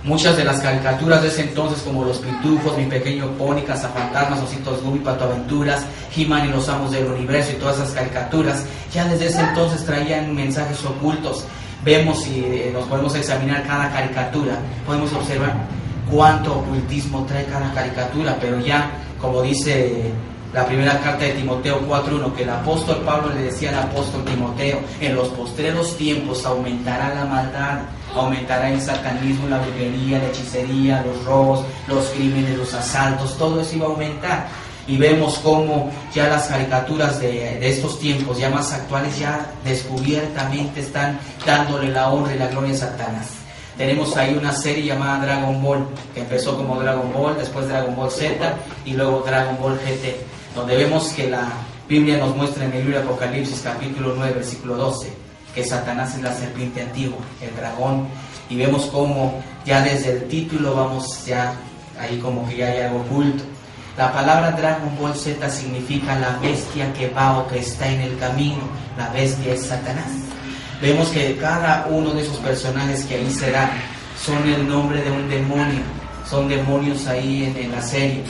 Muchas de las caricaturas de ese entonces, como Los Pitufos, Mi Pequeño Pony, Cazafantasmas, Ositos Gummy, Patoaventuras, He-Man y los Amos del Universo y todas esas caricaturas, ya desde ese entonces traían mensajes ocultos. Vemos y nos podemos examinar cada caricatura, podemos observar cuánto ocultismo trae cada caricatura, pero ya, como dice la primera carta de Timoteo 4:1, que el apóstol Pablo le decía al apóstol Timoteo, en los postreros tiempos aumentará la maldad, aumentará el satanismo, la brujería, la hechicería, los robos, los crímenes, los asaltos, todo eso iba a aumentar. Y vemos cómo ya las caricaturas de estos tiempos, ya más actuales, ya descubiertamente están dándole la honra y la gloria a Satanás. Tenemos ahí una serie llamada Dragon Ball, que empezó como Dragon Ball, después Dragon Ball Z y luego Dragon Ball GT, donde vemos que la Biblia nos muestra en el libro de Apocalipsis capítulo 9, versículo 12, que Satanás es la serpiente antigua, el dragón, y vemos cómo ya desde el título vamos ya ahí como que ya hay algo oculto. La palabra Dragon Ball Z significa la bestia que va o que está en el camino. La bestia es Satanás. Vemos que cada uno de esos personajes que ahí serán son el nombre de un demonio. Son demonios ahí en la serie.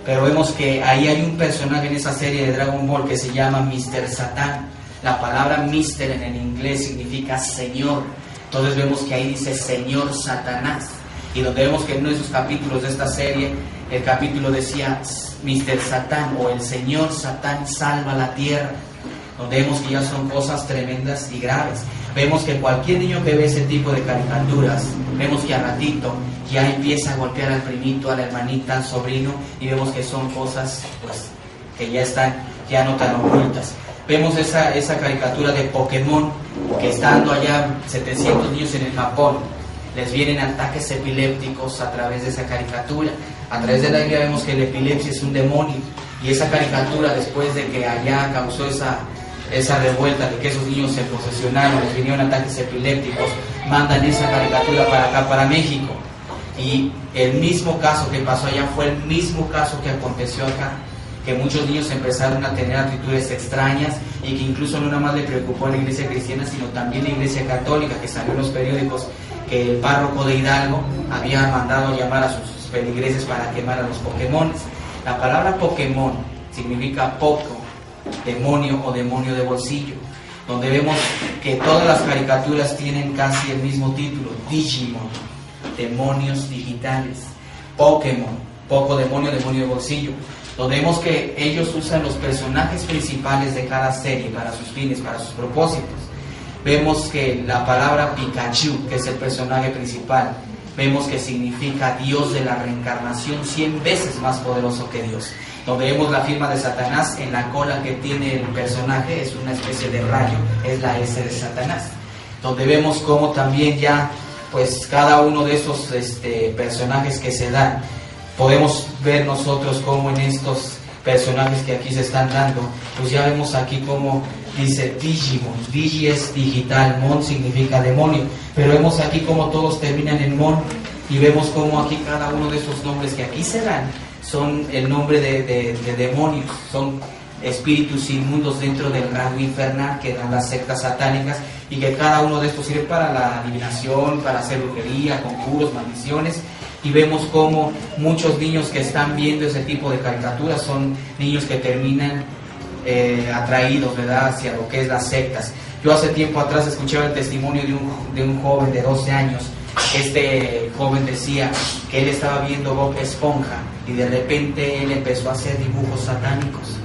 Pero vemos que ahí hay un personaje en esa serie de Dragon Ball que se llama Mr. Satan. La palabra Mr. en el inglés significa Señor. Entonces vemos que ahí dice Señor Satanás. Y donde vemos que en uno de esos capítulos de esta serie, el capítulo decía Mr. Satan o el Señor Satán salva la tierra. Donde vemos que ya son cosas tremendas y graves. Vemos que cualquier niño que ve ese tipo de caricaturas, vemos que a ratito ya empieza a golpear al primito, a la hermanita, al sobrino, y vemos que son cosas pues que ya están, ya no tan ocultas. Vemos esa caricatura de Pokémon, que estando allá 700 niños en el Japón, les vienen ataques epilépticos a través de esa caricatura. A través de la Biblia vemos que la epilepsia es un demonio, y esa caricatura, después de que allá causó esa revuelta de que esos niños se posesionaron, les vinieron ataques epilépticos, mandan esa caricatura para acá, para México. Y el mismo caso que pasó allá fue el mismo caso que aconteció acá, que muchos niños empezaron a tener actitudes extrañas y que incluso no nada más le preocupó a la iglesia cristiana, sino también la iglesia católica, que salió en los periódicos que el párroco de Hidalgo había mandado llamar a sus feligreses para quemar a los Pokémones. La palabra Pokémon significa poco, demonio o demonio de bolsillo, donde vemos que todas las caricaturas tienen casi el mismo título: Digimon, demonios digitales; Pokémon, poco demonio, demonio de bolsillo, donde vemos que ellos usan los personajes principales de cada serie para sus fines, para sus propósitos. Vemos que la palabra Pikachu, que es el personaje principal, vemos que significa Dios de la reencarnación, 100 veces más poderoso que Dios. Donde vemos la firma de Satanás en la cola que tiene el personaje, es una especie de rayo, es la S de Satanás. Donde vemos cómo también ya, pues cada uno de esos personajes que se dan, podemos ver nosotros cómo en estos personajes que aquí se están dando, pues ya vemos aquí cómo dice Digimon. Digi es digital, Mon significa demonio, pero vemos aquí cómo todos terminan en Mon, y vemos cómo aquí cada uno de esos nombres que aquí se dan son el nombre de demonios, son espíritus inmundos dentro del rango infernal que dan las sectas satánicas, y que cada uno de estos sirve para la adivinación, para hacer brujería, conjuros, maldiciones. Y vemos cómo muchos niños que están viendo ese tipo de caricaturas son niños que terminan atraídos, ¿verdad?, hacia lo que es las sectas. Yo hace tiempo atrás escuchaba el testimonio de un joven de 12 años. Este joven decía que él estaba viendo Bob Esponja y de repente él empezó a hacer dibujos satánicos.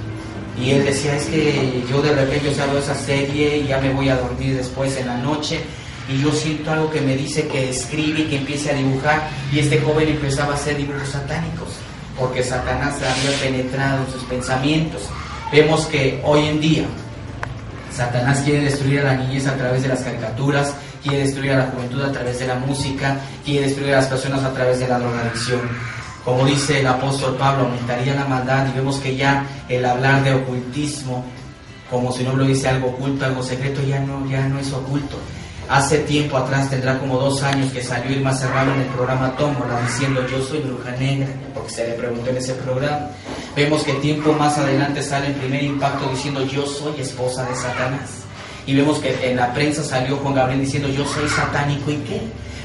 Y él decía, es que yo de repente veo esa serie y ya me voy a dormir después en la noche, y yo siento algo que me dice que escribe y que empiece a dibujar. Y este joven empezaba a hacer dibujos satánicos, porque Satanás había penetrado en sus pensamientos. Vemos que hoy en día Satanás quiere destruir a la niñez a través de las caricaturas, quiere destruir a la juventud a través de la música, quiere destruir a las personas a través de la drogadicción. Como dice el apóstol Pablo, aumentaría la maldad, y vemos que ya el hablar de ocultismo, como su nombre dice, algo oculto, algo secreto, ya no es oculto. Hace tiempo atrás, tendrá como 2 años, que salió Irma Serrano en el programa Tómbola diciendo yo soy bruja negra, porque se le preguntó en ese programa. Vemos que tiempo más adelante sale en Primer Impacto diciendo yo soy esposa de Satanás. Y vemos que en la prensa salió Juan Gabriel diciendo yo soy satánico. ¿Y qué?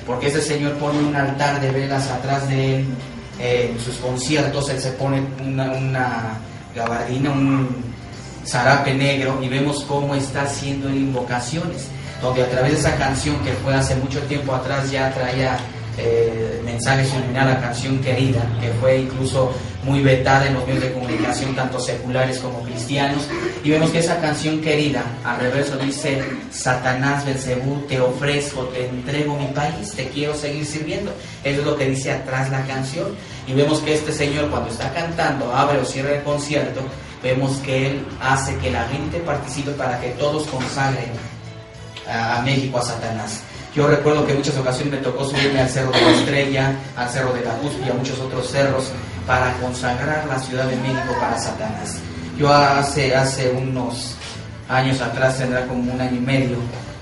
Porque ese señor pone un altar de velas atrás de él en sus conciertos. Él se pone una gabardina, un zarape negro, y vemos cómo está haciendo invocaciones, donde a través de esa canción que fue hace mucho tiempo atrás ya traía mensaje subliminal, la canción Querida, que fue incluso muy vetada en los medios de comunicación, tanto seculares como cristianos. Y vemos que esa canción Querida, al reverso dice Satanás, Belcebú, te ofrezco, te entrego mi país, te quiero seguir sirviendo. Eso es lo que dice atrás la canción. Y vemos que este señor, cuando está cantando, abre o cierra el concierto, vemos que él hace que la gente participe para que todos consagren a México a Satanás. Yo recuerdo que en muchas ocasiones me tocó subirme al Cerro de la Estrella, al Cerro de la Cúspide y a muchos otros cerros para consagrar la Ciudad de México para Satanás. Yo hace unos años atrás, tendrá como 1 año y medio,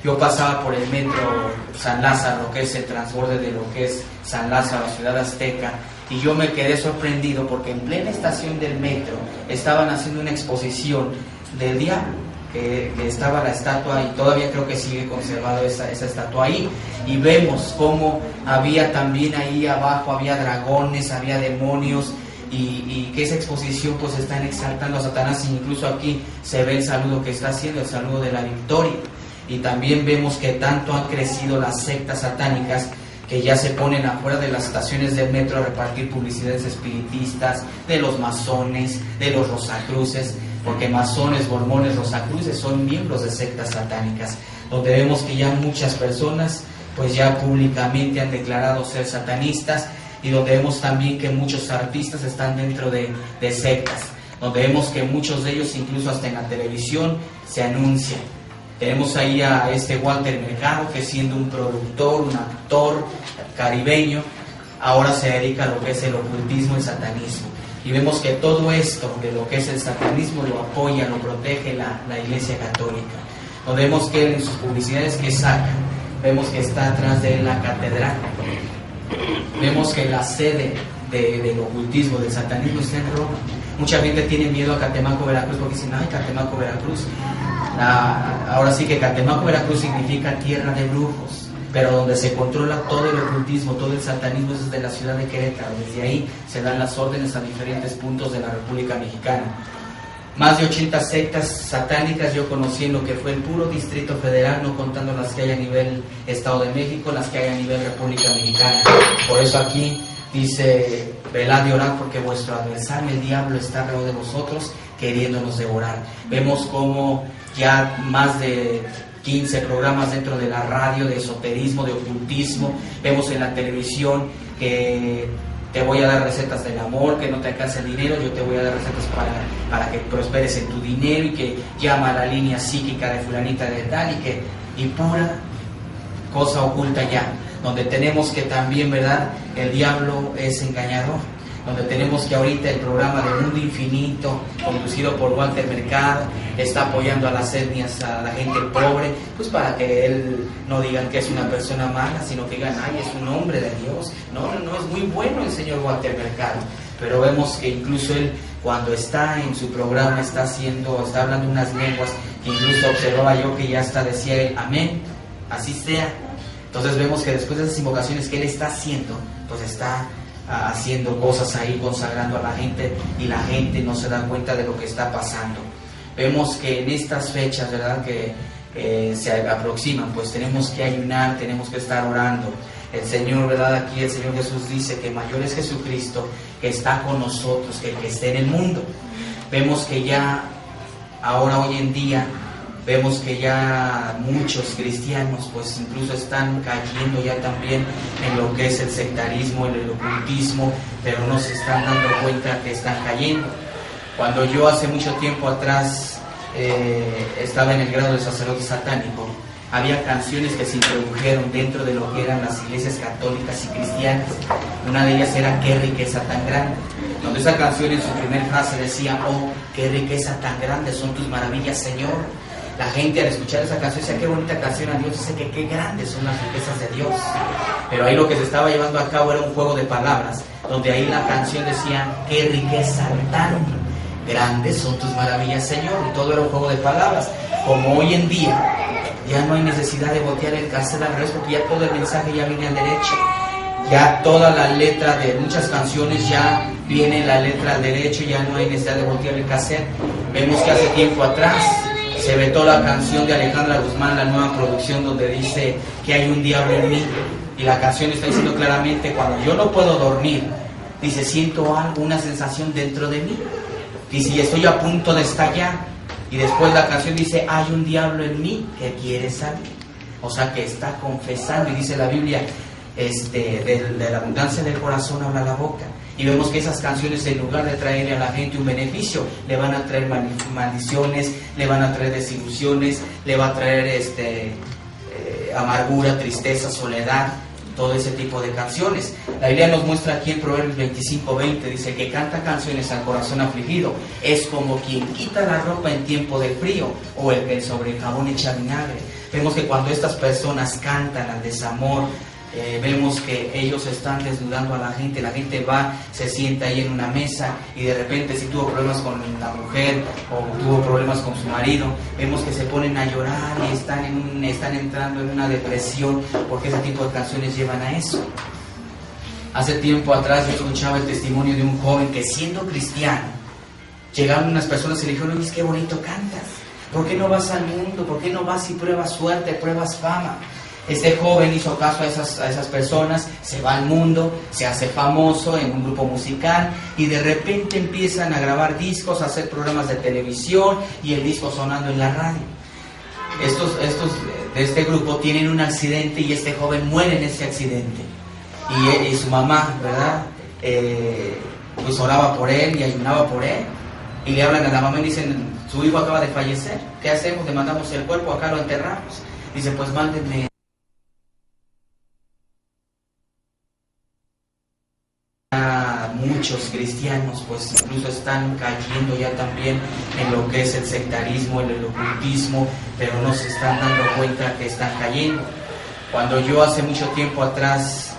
yo pasaba por el metro San Lázaro, que es el transborde de lo que es San Lázaro, la ciudad azteca, y yo me quedé sorprendido porque en plena estación del metro estaban haciendo una exposición del diablo, que estaba la estatua, y todavía creo que sigue conservada esa estatua ahí, y vemos cómo había también ahí abajo, había dragones, había demonios, y que esa exposición pues están exaltando a Satanás, e incluso aquí se ve el saludo que está haciendo, el saludo de la victoria. Y también vemos que tanto han crecido las sectas satánicas que ya se ponen afuera de las estaciones del metro a repartir publicidades espiritistas, de los masones, de los rosacruces, porque masones, mormones, rosacruces son miembros de sectas satánicas, donde vemos que ya muchas personas pues ya públicamente han declarado ser satanistas, y donde vemos también que muchos artistas están dentro de sectas, donde vemos que muchos de ellos incluso hasta en la televisión se anuncian. Tenemos ahí a Walter Mercado, que siendo un productor, un actor caribeño, ahora se dedica a lo que es el ocultismo, el satanismo. Y vemos que todo esto de lo que es el satanismo lo apoya, lo protege la Iglesia Católica. Nos vemos que en sus publicidades que sacan, vemos que está atrás de la catedral. Vemos que la sede del ocultismo, del satanismo, está en Roma. Mucha gente tiene miedo a Catemaco, Veracruz, porque dicen, ay, Catemaco, Veracruz. Ahora sí que Catemaco, Veracruz significa tierra de brujos, pero donde se controla todo el ocultismo, todo el satanismo es desde la ciudad de Querétaro. Desde ahí se dan las órdenes a diferentes puntos de la República Mexicana. Más de 80 sectas satánicas yo conocí en lo que fue el puro Distrito Federal, no contando las que hay a nivel Estado de México, las que hay a nivel República Mexicana. Por eso aquí dice, velad y orad porque vuestro adversario, el diablo, está alrededor de vosotros queriéndonos devorar. Vemos como ya más de 15 programas dentro de la radio de esoterismo, de ocultismo. Vemos en la televisión que te voy a dar recetas del amor, que no te alcance el dinero, yo te voy a dar recetas para que prosperes en tu dinero, y que llama a la línea psíquica de fulanita de tal, y pura cosa oculta ya, donde tenemos que también, ¿verdad?, el diablo es engañador, donde tenemos que ahorita el programa de Mundo Infinito, conducido por Walter Mercado, está apoyando a las etnias, a la gente pobre, pues para que él no digan que es una persona mala, sino que digan, ay, es un hombre de Dios. No, es muy bueno el señor Walter Mercado, pero vemos que incluso él, cuando está en su programa, está hablando unas lenguas, que incluso observaba yo que ya hasta decía él, amén, así sea. Entonces vemos que después de esas invocaciones que él está haciendo, pues está haciendo cosas ahí, consagrando a la gente, y la gente no se da cuenta de lo que está pasando. Vemos que en estas fechas, ¿verdad?, que se aproximan, pues tenemos que ayunar, tenemos que estar orando. El Señor, ¿verdad?, aquí el Señor Jesús dice que mayor es Jesucristo que está con nosotros que el que esté en el mundo. Vemos que ya ahora, hoy en día, vemos que ya muchos cristianos pues incluso están cayendo ya también en lo que es el sectarismo, en el ocultismo, pero no se están dando cuenta que están cayendo. Cuando yo hace mucho tiempo atrás estaba en el grado de sacerdote satánico, había canciones que se introdujeron dentro de lo que eran las iglesias católicas y cristianas. Una de ellas era Qué riqueza tan grande, donde esa canción en su primer frase decía, oh, qué riqueza tan grande son tus maravillas, Señor. La gente al escuchar esa canción decía, qué bonita canción a Dios, dice que qué grandes son las riquezas de Dios. Pero ahí lo que se estaba llevando a cabo era un juego de palabras, donde ahí la canción decía, qué riqueza tan grandes son tus maravillas, Señor. Y todo era un juego de palabras. Como hoy en día ya no hay necesidad de voltear el cassette al revés, porque ya todo el mensaje ya viene al derecho. Ya toda la letra de muchas canciones ya viene la letra al derecho, ya no hay necesidad de voltear el cassette. Vemos que hace tiempo atrás se vetó la canción de Alejandra Guzmán, la nueva producción, donde dice que hay un diablo en mí, y la canción está diciendo claramente, cuando yo no puedo dormir, dice, siento algo, una sensación dentro de mí, dice, y estoy a punto de estallar, y después la canción dice, hay un diablo en mí que quiere salir, o sea que está confesando, y dice la Biblia, de la abundancia del corazón habla la boca. Y vemos que esas canciones, en lugar de traerle a la gente un beneficio, le van a traer maldiciones, le van a traer desilusiones, le va a traer amargura, tristeza, soledad, todo ese tipo de canciones. La Biblia nos muestra aquí en Proverbios 25:20, dice que canta canciones al corazón afligido, es como quien quita la ropa en tiempo de frío, o el que sobre el jabón echa vinagre. Vemos que cuando estas personas cantan al desamor, vemos que ellos están desnudando a la gente va, se sienta ahí en una mesa y de repente si tuvo problemas con la mujer o tuvo problemas con su marido, vemos que se ponen a llorar y están entrando en una depresión porque ese tipo de canciones llevan a eso. Hace tiempo atrás yo escuchaba el testimonio de un joven que siendo cristiano, llegaron unas personas y le dijeron: oye, qué bonito cantas, ¿por qué no vas al mundo? ¿Por qué no vas y pruebas suerte, pruebas fama? Este joven hizo caso a esas personas, se va al mundo, se hace famoso en un grupo musical y de repente empiezan a grabar discos, a hacer programas de televisión y el disco sonando en la radio. Estos de este grupo tienen un accidente y este joven muere en ese accidente. Y su mamá, ¿verdad? Pues oraba por él y ayunaba por él. Y le hablan a la mamá y dicen: su hijo acaba de fallecer, ¿qué hacemos? Le mandamos el cuerpo, acá lo enterramos. Dice: pues mándenme. Muchos cristianos pues incluso están cayendo ya también en lo que es el sectarismo, en el ocultismo, pero no se están dando cuenta que están cayendo. Cuando yo hace mucho tiempo atrás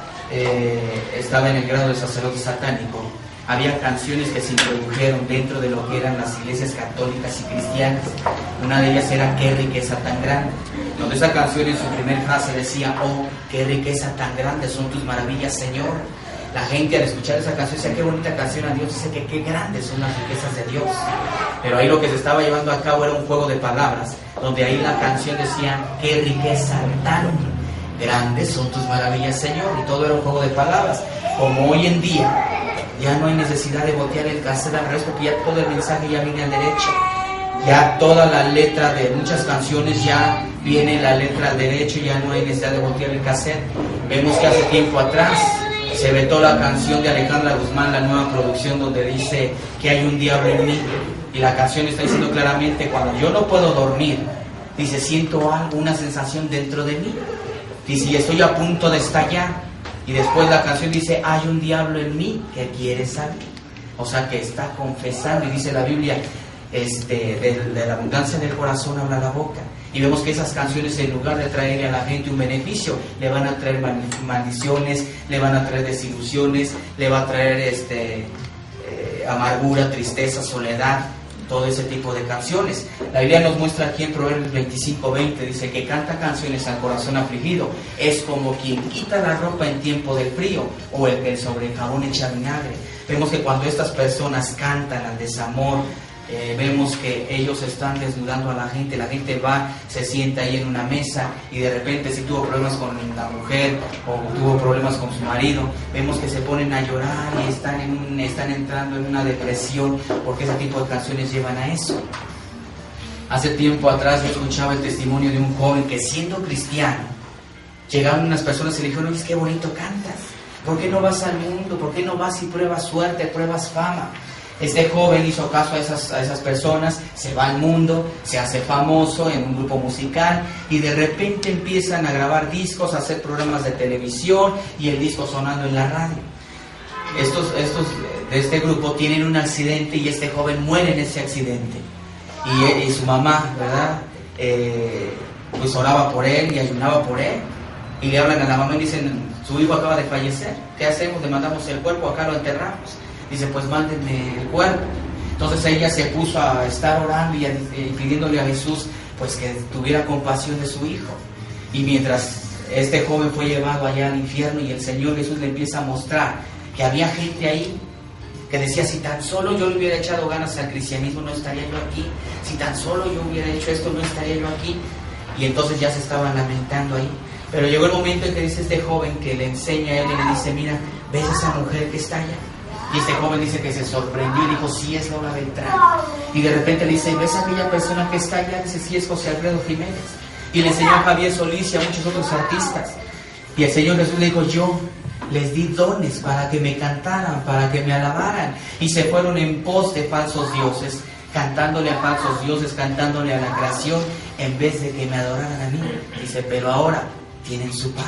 estaba en el grado de sacerdote satánico, había canciones que se introdujeron dentro de lo que eran las iglesias católicas y cristianas. Una de ellas era "Qué riqueza tan grande", donde esa canción en su primer frase decía: oh, qué riqueza tan grande son tus maravillas, Señor. La gente al escuchar esa canción decía: qué bonita canción a Dios, dice que qué grandes son las riquezas de Dios. Pero ahí lo que se estaba llevando a cabo era un juego de palabras, donde ahí la canción decía: qué riqueza tan grandes son tus maravillas, Señor. Y todo era un juego de palabras. Como hoy en día ya no hay necesidad de voltear el cassette al revés, porque ya todo el mensaje ya viene al derecho. Ya toda la letra de muchas canciones ya viene la letra al derecho, ya no hay necesidad de voltear el cassette. Vemos que hace tiempo atrás se vetó la canción de Alejandra Guzmán, la nueva producción, donde dice que hay un diablo en mí. Y la canción está diciendo claramente: cuando yo no puedo dormir, dice, siento algo, una sensación dentro de mí. Dice, y estoy a punto de estallar. Y después la canción dice: hay un diablo en mí que quiere salir. O sea que está confesando, y dice la Biblia, de la abundancia del corazón habla la boca. Y vemos que esas canciones, en lugar de traerle a la gente un beneficio, le van a traer maldiciones, le van a traer desilusiones, le va a traer amargura, tristeza, soledad, todo ese tipo de canciones. La Biblia nos muestra aquí en Proverbios 25:20, dice: que canta canciones al corazón afligido es como quien quita la ropa en tiempo del frío, o el que sobre el jabón echa vinagre. Vemos que cuando estas personas cantan al desamor, vemos que ellos están desnudando a la gente va, se sienta ahí en una mesa y de repente si tuvo problemas con la mujer o tuvo problemas con su marido, vemos que se ponen a llorar y están entrando en una depresión porque ese tipo de canciones llevan a eso. Hace tiempo atrás yo escuchaba el testimonio de un joven que siendo cristiano, llegaron unas personas y le dijeron: oye, qué bonito cantas, ¿por qué no vas al mundo? ¿Por qué no vas y pruebas suerte, pruebas fama? Este joven hizo caso a esas personas, se va al mundo, se hace famoso en un grupo musical y de repente empiezan a grabar discos, a hacer programas de televisión y el disco sonando en la radio. Estos de este grupo tienen un accidente y este joven muere en ese accidente. Y su mamá, ¿verdad? Pues oraba por él y ayunaba por él. Y le hablan a la mamá y dicen: su hijo acaba de fallecer, ¿qué hacemos? Le mandamos el cuerpo, acá lo enterramos. Dice: pues mándenme el cuerpo. Entonces ella se puso a estar orando y pidiéndole a Jesús pues que tuviera compasión de su hijo. Y mientras este joven fue llevado allá al infierno, y el Señor Jesús le empieza a mostrar que había gente ahí que decía: si tan solo yo le hubiera echado ganas al cristianismo, no estaría yo aquí. Si tan solo yo hubiera hecho esto, no estaría yo aquí. Y entonces ya se estaban lamentando ahí. Pero llegó el momento en que dice este joven que le enseña a él y le dice: mira, ¿ves a esa mujer que está allá? Y este joven dice que se sorprendió y dijo: sí, es Laura Beltrán. Y de repente le dice: ¿ves a aquella persona que está allá? Dice: sí, es José Alfredo Jiménez. Y le enseñó a Javier Solís y a muchos otros artistas. Y el Señor Jesús le dijo: yo les di dones para que me cantaran, para que me alabaran. Y se fueron en pos de falsos dioses, cantándole a falsos dioses, cantándole a la creación, en vez de que me adoraran a mí. Dice: pero ahora tienen su pago.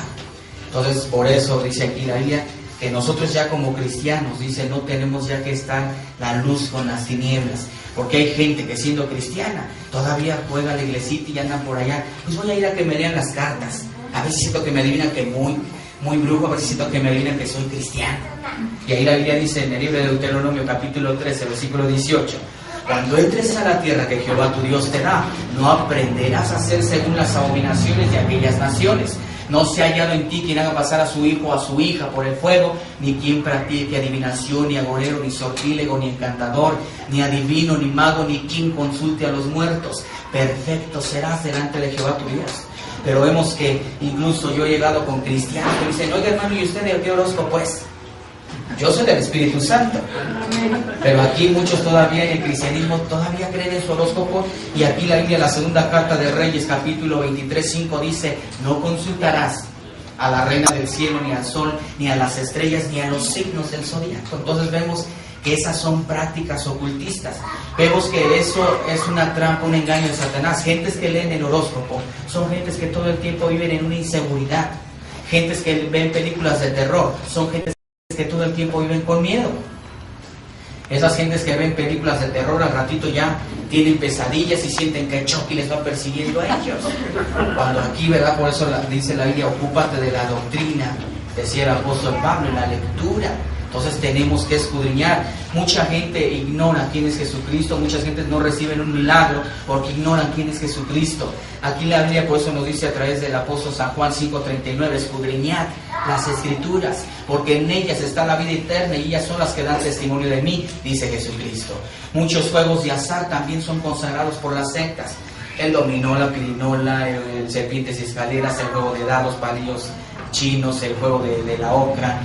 Entonces, por eso dice aquí la Biblia que nosotros ya como cristianos, dice, no tenemos ya que estar la luz con las tinieblas. Porque hay gente que siendo cristiana todavía juega a la iglesita y andan por allá: pues voy a ir a que me lean las cartas, a ver si siento que me adivinan que muy brujo, a ver si siento que me viene que soy cristiano. Y ahí la Biblia dice en el libro de Deuteronomio capítulo 13, versículo 18: cuando entres a la tierra que Jehová tu Dios te da, no aprenderás a hacer según las abominaciones de aquellas naciones. No se ha hallado en ti quien haga pasar a su hijo o a su hija por el fuego, ni quien practique adivinación, ni agorero, ni sortílego, ni encantador, ni adivino, ni mago, ni quien consulte a los muertos. Perfecto serás delante de Jehová tu Dios. Pero vemos que incluso yo he llegado con cristianos que dicen: oiga, hermano, ¿y usted de qué horóscopo es? Yo soy del Espíritu Santo. Pero aquí muchos todavía en el cristianismo todavía creen en su horóscopo. Y aquí la Biblia, la segunda carta de Reyes, capítulo 23, 5 dice: no consultarás a la reina del cielo, ni al sol, ni a las estrellas, ni a los signos del zodiaco. Entonces vemos que esas son prácticas ocultistas. Vemos que eso es una trampa, un engaño de Satanás. Gentes que leen el horóscopo son gentes que todo el tiempo viven en una inseguridad. Gentes que ven películas de terror son gentes que todo el tiempo viven con miedo. Esas gentes que ven películas de terror al ratito ya tienen pesadillas y sienten que Chucky les va persiguiendo a ellos. Cuando aquí, ¿verdad? Por eso dice la Biblia: ocúpate de la doctrina, decía el apóstol Pablo, en la lectura. Entonces tenemos que escudriñar. Mucha gente ignora quién es Jesucristo, muchas gentes no reciben un milagro porque ignoran quién es Jesucristo. Aquí la Biblia por eso nos dice a través del apóstol San Juan 5:39: escudriñad las Escrituras, porque en ellas está la vida eterna y ellas son las que dan testimonio de mí, dice Jesucristo. Muchos juegos de azar también son consagrados por las sectas: el dominó, la pirinola, el serpientes y escaleras, el juego de dados, palillos chinos, el juego de la ocra,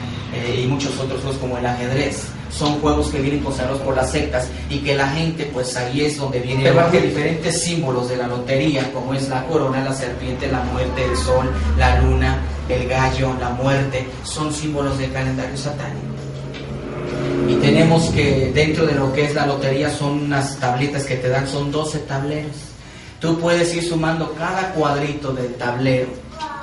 y muchos otros juegos como el ajedrez. Son juegos que vienen consagrados por las sectas y que la gente, pues ahí es donde viene. Pero que diferentes símbolos de la lotería, como es la corona, la serpiente, la muerte, el sol, la luna, el gallo, la muerte, son símbolos del calendario satánico. Y tenemos que dentro de lo que es la lotería son unas tabletas que te dan, son 12 tableros. Tú puedes ir sumando cada cuadrito del tablero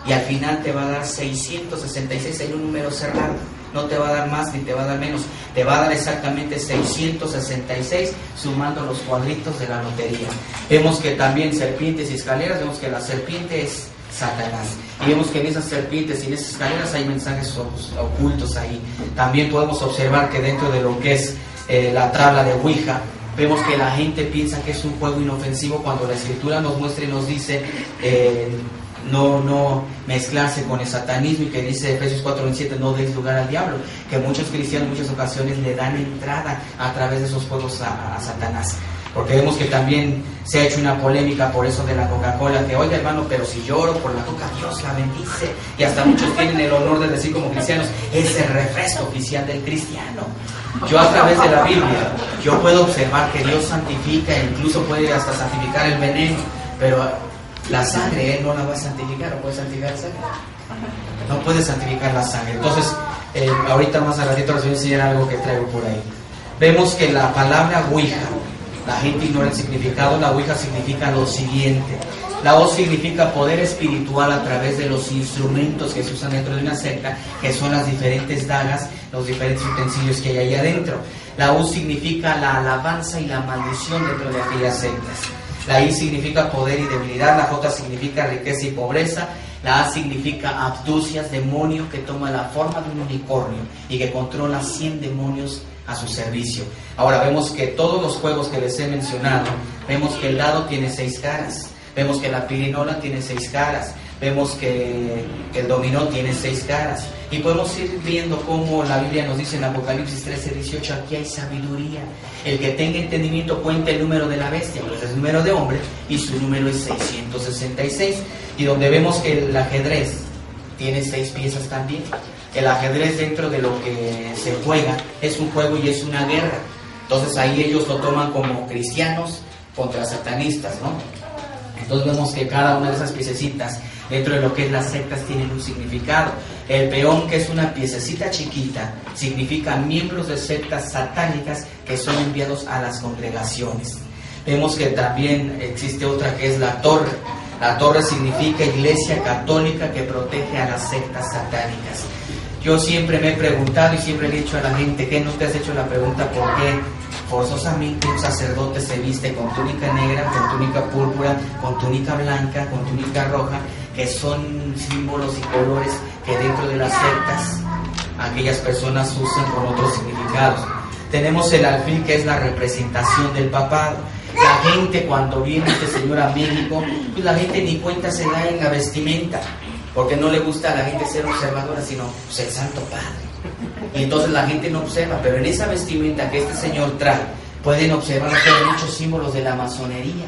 y al final te va a dar 666 en un número cerrado. No te va a dar más ni te va a dar menos. Te va a dar exactamente 666 sumando los cuadritos de la lotería. Vemos que también serpientes y escaleras, vemos que la serpiente es Satanás. Y vemos que en esas serpientes y en esas escaleras hay mensajes ocultos ahí. También podemos observar que dentro de lo que es la tabla de Ouija, vemos que la gente piensa que es un juego inofensivo cuando la Escritura nos muestra y nos dice no mezclarse con el satanismo, y que dice Efesios 4:27: no deis lugar al diablo, que muchos cristianos en muchas ocasiones le dan entrada a través de esos juegos a Satanás. Porque vemos que también se ha hecho una polémica por eso de la Coca-Cola, que oiga, hermano, pero si lloro por la Coca, Dios la bendice. Y hasta muchos tienen el honor de decir como cristianos: es el refresco oficial del cristiano. Yo a través de la Biblia, yo puedo observar que Dios santifica, e incluso puede hasta santificar el veneno, pero la sangre Él no la va a santificar. ¿O puede santificar la sangre? No puede santificar la sangre. Entonces, ahorita más a ratito les voy a enseñar algo que traigo por ahí. Vemos que la palabra Ouija, la gente ignora el significado. La Ouija significa lo siguiente: la O significa poder espiritual a través de los instrumentos que se usan dentro de una secta, que son las diferentes dagas, los diferentes utensilios que hay ahí adentro. La U significa la alabanza y la maldición dentro de aquellas sectas. La I significa poder y debilidad. La J significa riqueza y pobreza. La A significa abducias, demonio que toma la forma de un unicornio y que controla 100 demonios a su servicio. Ahora vemos que todos los juegos que les he mencionado, vemos que el dado tiene 6 caras, vemos que la pirinola tiene 6 caras, vemos que el dominó tiene 6 caras, y podemos ir viendo cómo la Biblia nos dice en Apocalipsis 13:18: aquí hay sabiduría. El que tenga entendimiento cuente el número de la bestia, pues es el número de hombre y su número es 666. Y donde vemos que el ajedrez tiene 6 piezas también. El ajedrez, dentro de lo que se juega, es un juego y es una guerra. Entonces ahí ellos lo toman como cristianos contra satanistas, ¿no? Entonces vemos que cada una de esas piececitas dentro de lo que es las sectas tienen un significado. El peón, que es una piececita chiquita, significa miembros de sectas satánicas que son enviados a las congregaciones. Vemos que también existe otra que es la torre. La torre significa iglesia católica que protege a las sectas satánicas. Yo siempre me he preguntado y siempre le he dicho a la gente: ¿qué no te has hecho la pregunta por qué forzosamente un sacerdote se viste con túnica negra, con túnica púrpura, con túnica blanca, con túnica roja, que son símbolos y colores que dentro de las sectas aquellas personas usan con otros significados. Tenemos el alfil, que es la representación del papado. La gente, cuando viene este señor a México, pues la gente ni cuenta se da en la vestimenta, porque no le gusta a la gente ser observadora, sino pues, el Santo Padre. Y entonces la gente no observa, pero en esa vestimenta que este señor trae, pueden observar que hay muchos símbolos de la masonería.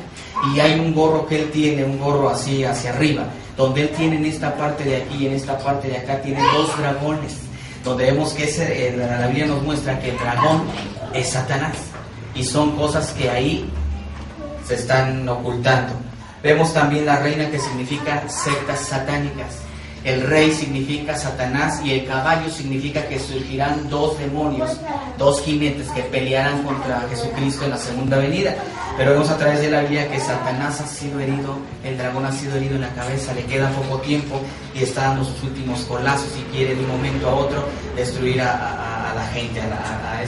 Y hay un gorro que él tiene, un gorro así hacia arriba, donde él tiene en esta parte de aquí y en esta parte de acá tiene dos dragones, donde vemos que la Biblia nos muestra que el dragón es Satanás. Y son cosas que ahí se están ocultando. Vemos también la reina, que significa sectas satánicas. El rey significa Satanás y el caballo significa que surgirán dos demonios, dos jinetes que pelearán contra Jesucristo en la segunda venida. Pero vemos a través de la Biblia que Satanás ha sido herido, el dragón ha sido herido en la cabeza, le queda poco tiempo y está dando sus últimos colazos y quiere de un momento a otro destruir a la gente, a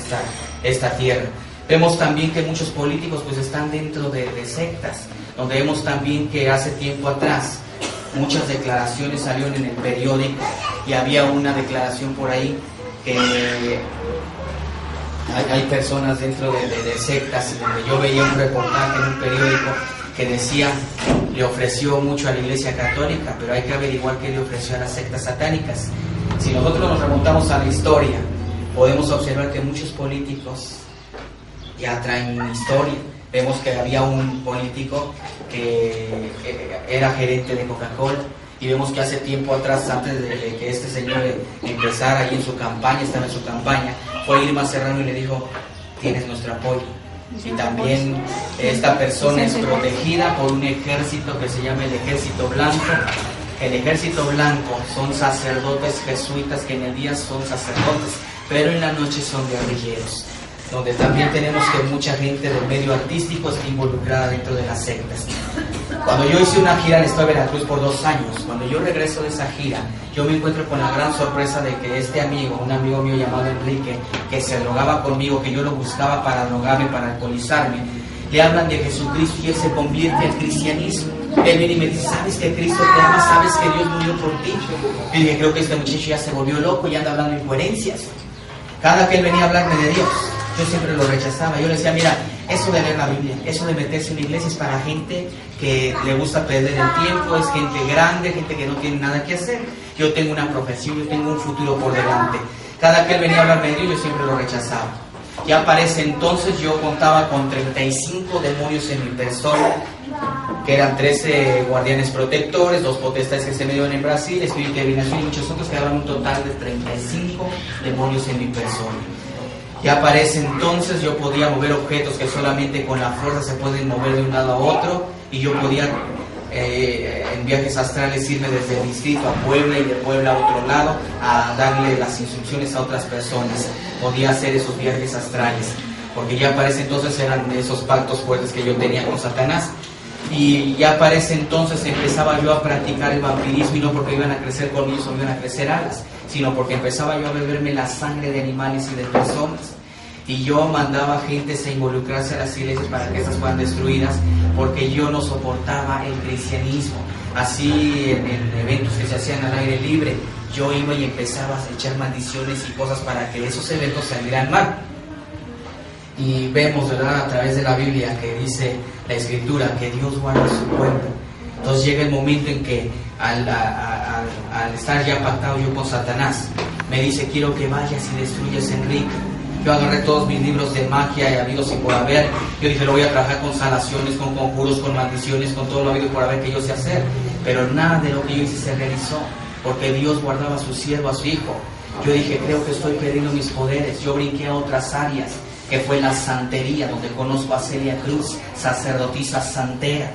esta tierra. Vemos también que muchos políticos pues están dentro de sectas, donde vemos también que hace tiempo atrás muchas declaraciones salieron en el periódico y había una declaración por ahí que hay personas dentro de sectas, donde yo veía un reportaje en un periódico que decía, le ofreció mucho a la Iglesia Católica, pero hay que averiguar qué le ofreció a las sectas satánicas. Si nosotros nos remontamos a la historia, podemos observar que muchos políticos ya traen historia. Vemos que había un político que era gerente de Coca-Cola y vemos que hace tiempo atrás, antes de que este señor empezara ahí en su campaña, estaba en su campaña, fue Irma Serrano y le dijo, tienes nuestro apoyo. Y también esta persona es protegida por un ejército que se llama el Ejército Blanco. El Ejército Blanco son sacerdotes jesuitas que en el día son sacerdotes, pero en la noche son guerrilleros, donde también tenemos que mucha gente del medio artístico está involucrada dentro de las sectas. Cuando yo hice una gira en el estado de Veracruz por 2 años, cuando yo regreso de esa gira, yo me encuentro con la gran sorpresa de que este amigo, un amigo mío llamado Enrique, que se drogaba conmigo, que yo lo buscaba para drogarme, para alcoholizarme, le hablan de Jesucristo y él se convierte al cristianismo. Él viene y me dice, ¿sabes que Cristo te ama? ¿Sabes que Dios murió por ti? Y dije, creo que este muchacho ya se volvió loco y anda hablando incoherencias. Cada que él venía a hablarme de Dios, yo siempre lo rechazaba. Yo le decía, mira, eso de leer la Biblia, eso de meterse en la iglesia es para gente que le gusta perder el tiempo, es gente grande, gente que no tiene nada que hacer. Yo tengo una profesión, yo tengo un futuro por delante. Cada que él venía a hablarme de Dios, yo siempre lo rechazaba. Ya para ese entonces yo contaba con 35 demonios en mi persona, que eran 13 guardianes protectores, 2 potestades que se me dieron en Brasil, espíritu de divinación y muchos otros, que daban un total de 35 demonios en mi persona. Ya para ese entonces yo podía mover objetos que solamente con la fuerza se pueden mover de un lado a otro, y yo podía en viajes astrales irme desde el distrito a Puebla y de Puebla a otro lado a darle las instrucciones a otras personas. Podía hacer esos viajes astrales, porque ya para ese entonces eran esos pactos fuertes que yo tenía con Satanás. Y ya para ese entonces empezaba yo a practicar el vampirismo, y no porque iban a crecer colmillos o me iban a crecer alas, sino porque empezaba yo a beberme la sangre de animales y de personas. Y yo mandaba gente a involucrarse a las iglesias para que estas fueran destruidas, porque yo no soportaba el cristianismo. Así en eventos que se hacían al aire libre, yo iba y empezaba a echar maldiciones y cosas para que esos eventos salieran mal. Y vemos, ¿verdad?, a través de la Biblia, que dice la Escritura que Dios guarda su pueblo. Entonces llega el momento en que al estar ya pactado yo con Satanás, me dice, quiero que vayas y destruyas a Enrique. Yo agarré todos mis libros de magia y habidos y por haber. Yo dije, lo voy a trabajar con sanaciones, con conjuros, con maldiciones, con todo lo habido y por haber que yo sé hacer. Pero nada de lo que yo hice se realizó, porque Dios guardaba a su siervo, a su hijo. Yo dije, creo que estoy perdiendo mis poderes. Yo brinqué a otras áreas, que fue la santería, donde conozco a Celia Cruz, sacerdotisa santera.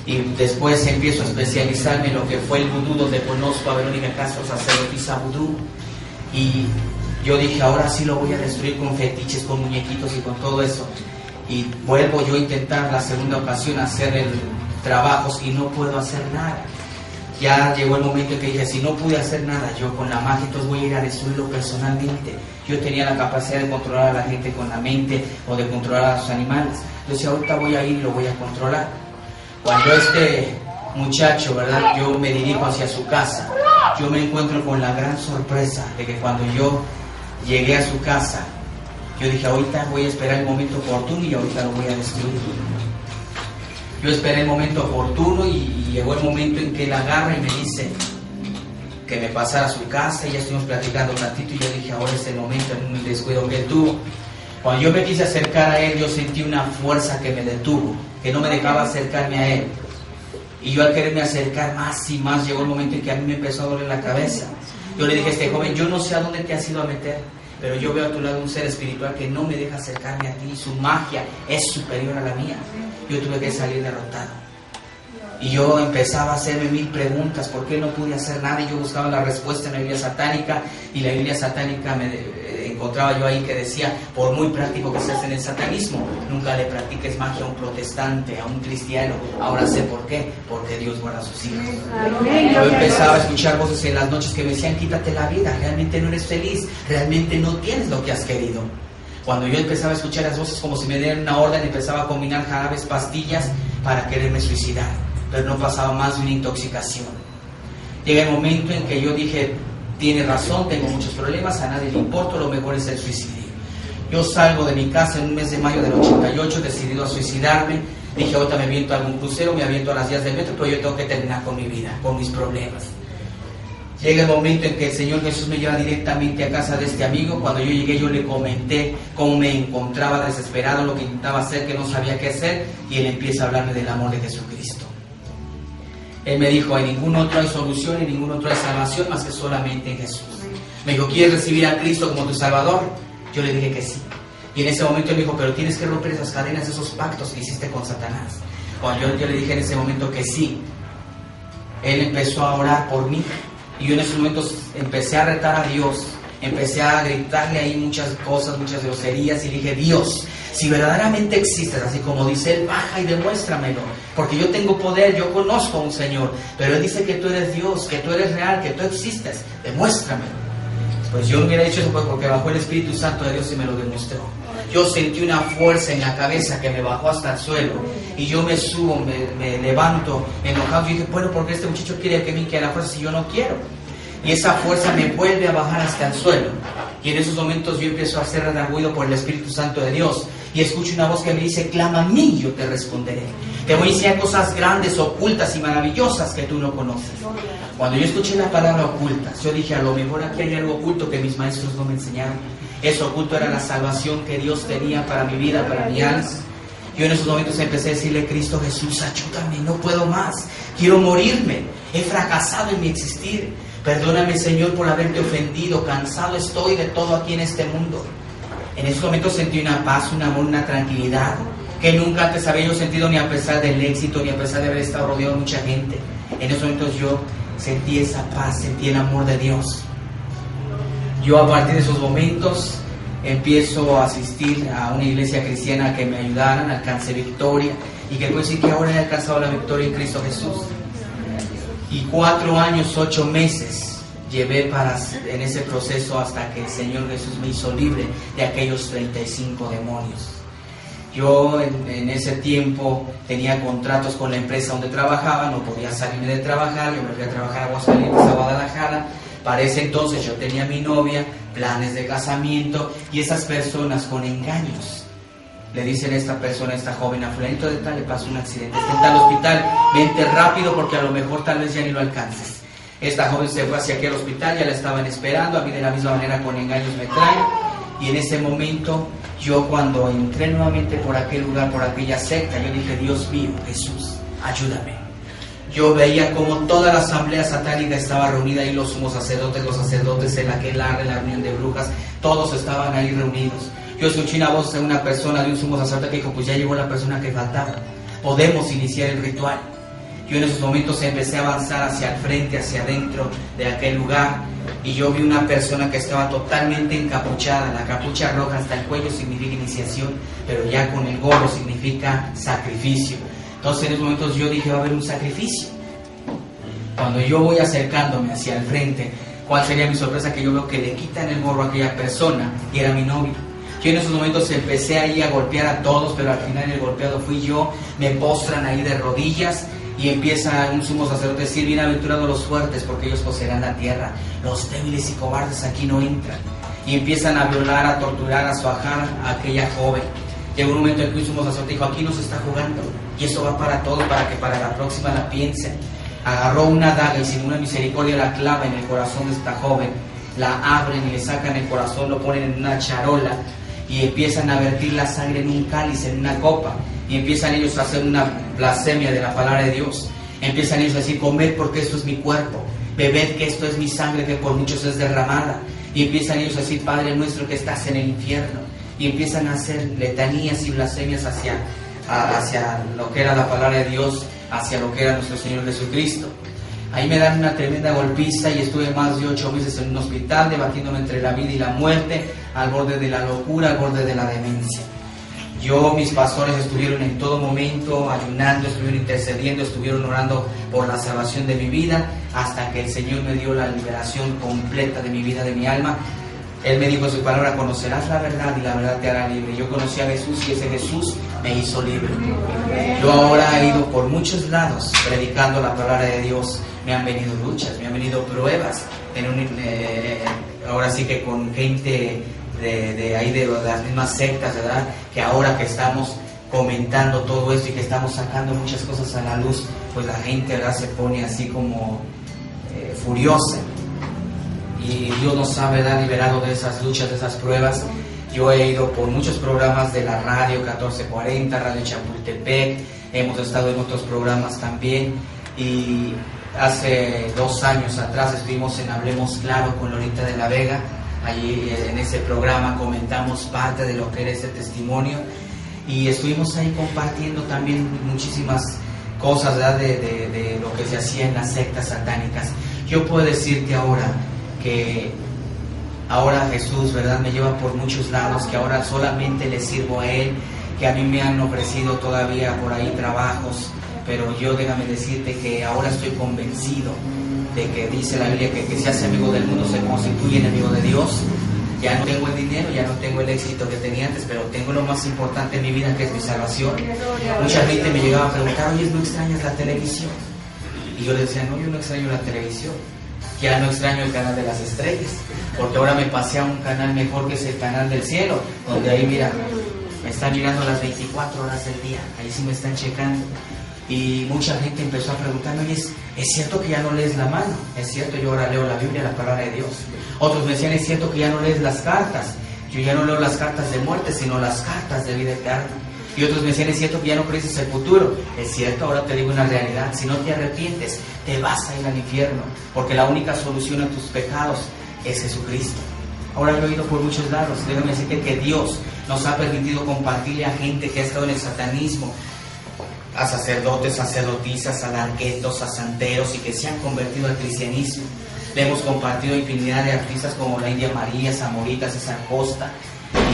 Y después empiezo a especializarme en lo que fue el vudú, donde conozco a Verónica Castro, sacerdotisa vudú. Y yo dije, ahora sí lo voy a destruir con fetiches, con muñequitos y con todo eso. Y vuelvo yo a intentar la segunda ocasión hacer trabajos y no puedo hacer nada. Ya llegó el momento en que dije, si no pude hacer nada yo con la magia, entonces voy a ir a destruirlo personalmente. Yo tenía la capacidad de controlar a la gente con la mente o de controlar a los animales. Entonces ahorita voy a ir y lo voy a controlar. Cuando muchacho, ¿verdad? Yo me dirijo hacia su casa. Yo me encuentro con la gran sorpresa de que cuando yo llegué a su casa, yo dije, ahorita voy a esperar el momento oportuno y ahorita lo voy a destruir. Yo esperé el momento oportuno y llegó el momento en que él agarra y me dice que me pasara a su casa, y ya estuvimos platicando un ratito, y yo dije, ahora es el momento, en un descuido que él tuvo. Cuando yo me quise acercar a él, yo sentí una fuerza que me detuvo, que no me dejaba acercarme a él. Y yo al quererme acercar más y más, llegó el momento en que a mí me empezó a doler la cabeza. Yo le dije a este joven, yo no sé a dónde te has ido a meter, pero yo veo a tu lado un ser espiritual que no me deja acercarme a ti, su magia es superior a la mía. Yo tuve que salir derrotado. Y yo empezaba a hacerme 1000 preguntas, ¿por qué no pude hacer nada? Y yo buscaba la respuesta en la Biblia satánica, y la Biblia satánica encontraba yo ahí que decía, por muy práctico que seas en el satanismo, nunca le practiques magia a un protestante, a un cristiano. Ahora sé por qué, porque Dios guarda a sus hijos. Yo empezaba a escuchar voces en las noches que me decían, quítate la vida, realmente no eres feliz, realmente no tienes lo que has querido. Cuando yo empezaba a escuchar las voces como si me dieran una orden, empezaba a combinar jarabes, pastillas para quererme suicidar, pero no pasaba más de una intoxicación. Llega el momento en que yo dije, tiene razón, tengo muchos problemas, a nadie le importa, lo mejor es el suicidio. Yo salgo de mi casa en un mes de mayo del 88, decidido a suicidarme. Dije, ahorita me aviento a algún crucero, me aviento a las vías del metro, pero yo tengo que terminar con mi vida, con mis problemas. Llega el momento en que el Señor Jesús me lleva directamente a casa de este amigo. Cuando yo llegué, yo le comenté cómo me encontraba desesperado, lo que intentaba hacer, que no sabía qué hacer, y él empieza a hablarme del amor de Jesucristo. Él me dijo, en ningún otro hay solución, en ningún otro hay salvación más que solamente en Jesús. Me dijo, ¿quieres recibir a Cristo como tu Salvador? Yo le dije que sí. Y en ese momento él me dijo, pero tienes que romper esas cadenas, esos pactos que hiciste con Satanás. Cuando yo le dije en ese momento que sí, él empezó a orar por mí. Y yo en esos momentos empecé a retar a Dios, empecé a gritarle ahí muchas cosas, muchas groserías, y le dije, Dios, si verdaderamente existes, así como dice él, baja y demuéstramelo, porque yo tengo poder, yo conozco a un Señor, pero él dice que tú eres Dios, que tú eres real, que tú existes, demuéstramelo. Pues yo no hubiera dicho eso porque bajó el Espíritu Santo de Dios y me lo demostró. Yo sentí una fuerza en la cabeza que me bajó hasta el suelo, y yo me subo, me levanto enojado, y dije, bueno, porque este muchacho quiere que me quede la fuerza si yo no quiero. Y esa fuerza me vuelve a bajar hasta el suelo, y en esos momentos yo empiezo a ser redarguido por el Espíritu Santo de Dios, y escucho una voz que me dice, clama a mí y yo te responderé. Te voy a enseñar cosas grandes, ocultas y maravillosas que tú no conoces. Cuando yo escuché la palabra ocultas, yo dije, a lo mejor aquí hay algo oculto que mis maestros no me enseñaron. Eso oculto era la salvación que Dios tenía para mi vida, para mi alma. Yo en esos momentos empecé a decirle, Cristo Jesús, ayúdame, no puedo más, quiero morirme, he fracasado en mi existir. Perdóname, Señor, por haberte ofendido, cansado estoy de todo aquí en este mundo. En esos momentos sentí una paz, un amor, una tranquilidad que nunca antes había yo sentido, ni a pesar del éxito, ni a pesar de haber estado rodeado de mucha gente. En esos momentos yo sentí esa paz, sentí el amor de Dios. Yo a partir de esos momentos empiezo a asistir a una iglesia cristiana que me ayudaran, alcancé victoria, y que puedo decir que ahora he alcanzado la victoria en Cristo Jesús. Y 4 años, 8 meses llevé en ese proceso hasta que el Señor Jesús me hizo libre de aquellos 35 demonios. Yo en ese tiempo tenía contratos con la empresa donde trabajaba, no podía salirme de trabajar, yo me fui a trabajar a Aguascalientes, a Guadalajara. Para ese entonces yo tenía mi novia, planes de casamiento, y esas personas con engaños le dicen a esta persona, a esta joven, a fulanito de tal le pasó un accidente, está en tal hospital, vente rápido porque a lo mejor tal vez ya ni lo alcances. Esta joven se fue hacia aquel hospital, ya la estaban esperando, a mí de la misma manera con engaños me traen, y en ese momento yo cuando entré nuevamente por aquel lugar, por aquella secta, yo dije, Dios mío, Jesús, ayúdame. Yo veía como toda la asamblea satánica estaba reunida ahí, los sumos sacerdotes, los sacerdotes en aquelarre, la reunión de brujas, todos estaban ahí reunidos. Yo escuché una voz de una persona, de un sumo sacerdote que dijo, pues ya llegó la persona que faltaba, podemos iniciar el ritual. Yo en esos momentos empecé a avanzar hacia el frente, hacia adentro de aquel lugar, y yo vi una persona que estaba totalmente encapuchada. La capucha roja hasta el cuello significa iniciación, pero ya con el gorro significa sacrificio. Entonces en esos momentos yo dije, va a haber un sacrificio. Cuando yo voy acercándome hacia el frente, ¿cuál sería mi sorpresa? Que yo veo que le quitan el gorro a aquella persona, y era mi novio. Yo en esos momentos empecé ahí a golpear a todos, pero al final el golpeado fui yo. Me postran ahí de rodillas, Y empieza un sumo sacerdote a decir: bienaventurados los fuertes, porque ellos poseerán la tierra. Los débiles y cobardes aquí no entran. Y empiezan a violar, a torturar, a suajar a aquella joven. Llegó un momento en que un sumo sacerdote dijo: aquí no se está jugando, y esto va para todos, para que para la próxima la piensen. Agarró una daga y sin una misericordia la clava en el corazón de esta joven. La abren y le sacan el corazón, lo ponen en una charola y empiezan a vertir la sangre en un cáliz, en una copa. Y empiezan ellos a hacer una blasfemia de la palabra de Dios. Empiezan ellos a decir: comed porque esto es mi cuerpo, bebed que esto es mi sangre que por muchos es derramada. Y empiezan ellos a decir: Padre nuestro que estás en el infierno. Y empiezan a hacer letanías y blasfemias hacia lo que era la palabra de Dios, hacia lo que era nuestro Señor Jesucristo. Ahí me dan una tremenda golpiza y estuve más de 8 meses en un hospital debatiéndome entre la vida y la muerte, al borde de la locura, al borde de la demencia. Mis pastores estuvieron en todo momento ayunando, estuvieron intercediendo, estuvieron orando por la salvación de mi vida, hasta que el Señor me dio la liberación completa de mi vida, de mi alma. Él me dijo en su palabra: conocerás la verdad y la verdad te hará libre. Yo conocí a Jesús y ese Jesús me hizo libre. Yo ahora he ido por muchos lados predicando la palabra de Dios. Me han venido luchas, me han venido pruebas. Ahora sí que con gente de ahí de las mismas sectas, ¿verdad? Que ahora que estamos comentando todo esto y que estamos sacando muchas cosas a la luz, pues la gente, ¿verdad?, se pone así como furiosa. Y Dios nos ha, ¿verdad?, liberado de esas luchas, de esas pruebas. Yo he ido por muchos programas de la radio 1440, Radio Chapultepec, hemos estado en otros programas también, y hace 2 años atrás estuvimos en Hablemos Claro con Lolita de la Vega. Allí en ese programa comentamos parte de lo que era ese testimonio, y estuvimos ahí compartiendo también muchísimas cosas, ¿verdad?, de lo que se hacía en las sectas satánicas. Yo puedo decirte ahora que ahora Jesús, ¿verdad?, me lleva por muchos lados, que ahora solamente le sirvo a Él, que a mí me han ofrecido todavía por ahí trabajos, pero yo déjame decirte que ahora estoy convencido de que dice la Biblia que se hace amigo del mundo se constituye enemigo de Dios. Ya no tengo el dinero, ya no tengo el éxito que tenía antes, pero tengo lo más importante en mi vida, que es mi salvación. Mucha gente me llegaba a preguntar: oye, ¿no extrañas la televisión? Y yo les decía: no, yo no extraño la televisión, ya no extraño el canal de las estrellas, porque ahora me pasé a un canal mejor, que es el canal del cielo, donde ahí, mira, me están mirando las 24 horas del día, ahí sí me están checando. Y mucha gente empezó a preguntarme: oye, ¿es cierto que ya no lees la mano? Es cierto, yo ahora leo la Biblia, la palabra de Dios. Otros me decían: es cierto que ya no lees las cartas. Yo ya no leo las cartas de muerte, sino las cartas de vida eterna. Y otros me decían: es cierto que ya no crees el futuro. Es cierto, ahora te digo una realidad: si no te arrepientes, te vas a ir al infierno, porque la única solución a tus pecados es Jesucristo. Ahora yo he ido por muchos lados. Déjame decirte que Dios nos ha permitido compartirle a gente que ha estado en el satanismo, a sacerdotes, sacerdotisas, a larguetos, a santeros, y que se han convertido al cristianismo. Le hemos compartido a infinidad de artistas como la India María, Zamorita, César Costa,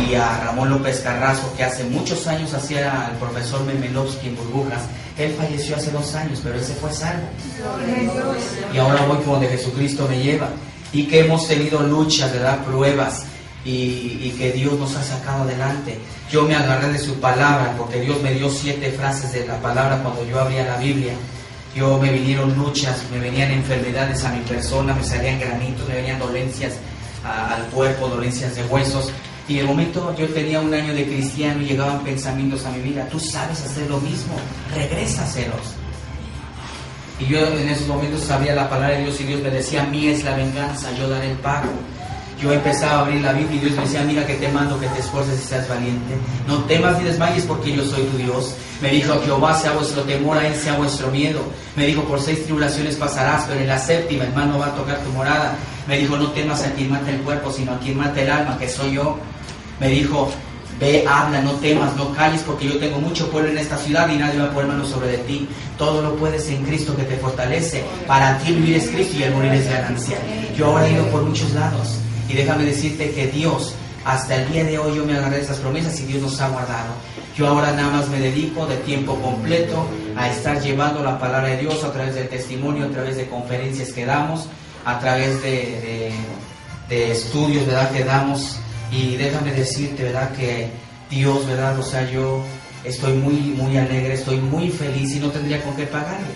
y a Ramón López Carrasco, que hace muchos años hacía al profesor Memelovsky en Burbujas. Él falleció hace 2 años, pero él se fue salvo. Y ahora voy por donde Jesucristo me lleva. Y que hemos tenido luchas, ¿verdad?, pruebas, y que Dios nos ha sacado adelante. Yo me agarré de su palabra, porque Dios me dio 7 frases de la palabra cuando yo abría la Biblia. Me vinieron luchas, me venían enfermedades a mi persona, me salían granitos, me venían dolencias al cuerpo, dolencias de huesos. Y en el momento yo tenía 1 año de cristiano y llegaban pensamientos a mi vida: tú sabes hacer lo mismo, regresa a hacerlos. Y yo en esos momentos sabía la palabra de Dios, y Dios me decía: mía es la venganza, yo daré el pago. Yo empezaba a abrir la Biblia y Dios me decía: mira que te mando que te esfuerces y seas valiente. No temas ni desmayes, porque yo soy tu Dios. Me dijo: Jehová sea vuestro temor, a Él sea vuestro miedo. Me dijo: por 6 tribulaciones pasarás, pero en la 7ª el mal no va a tocar tu morada. Me dijo: no temas a quien mata el cuerpo, sino a quien mata el alma, que soy yo. Me dijo: ve, habla, no temas, no calles, porque yo tengo mucho pueblo en esta ciudad y nadie va a poner mano sobre de ti. Todo lo puedes en Cristo que te fortalece. Para ti vivir es Cristo y el morir es ganancia. Yo ahora he ido por muchos lados, y déjame decirte que Dios, hasta el día de hoy, yo me agarré de esas promesas y Dios nos ha guardado. Yo ahora nada más me dedico de tiempo completo a estar llevando la palabra de Dios a través del testimonio, a través de conferencias que damos, a través de estudios, ¿verdad?, que damos. Y déjame decirte, ¿verdad?, que Dios, ¿verdad?, o sea, yo estoy muy alegre, estoy muy feliz y no tendría con qué pagarle,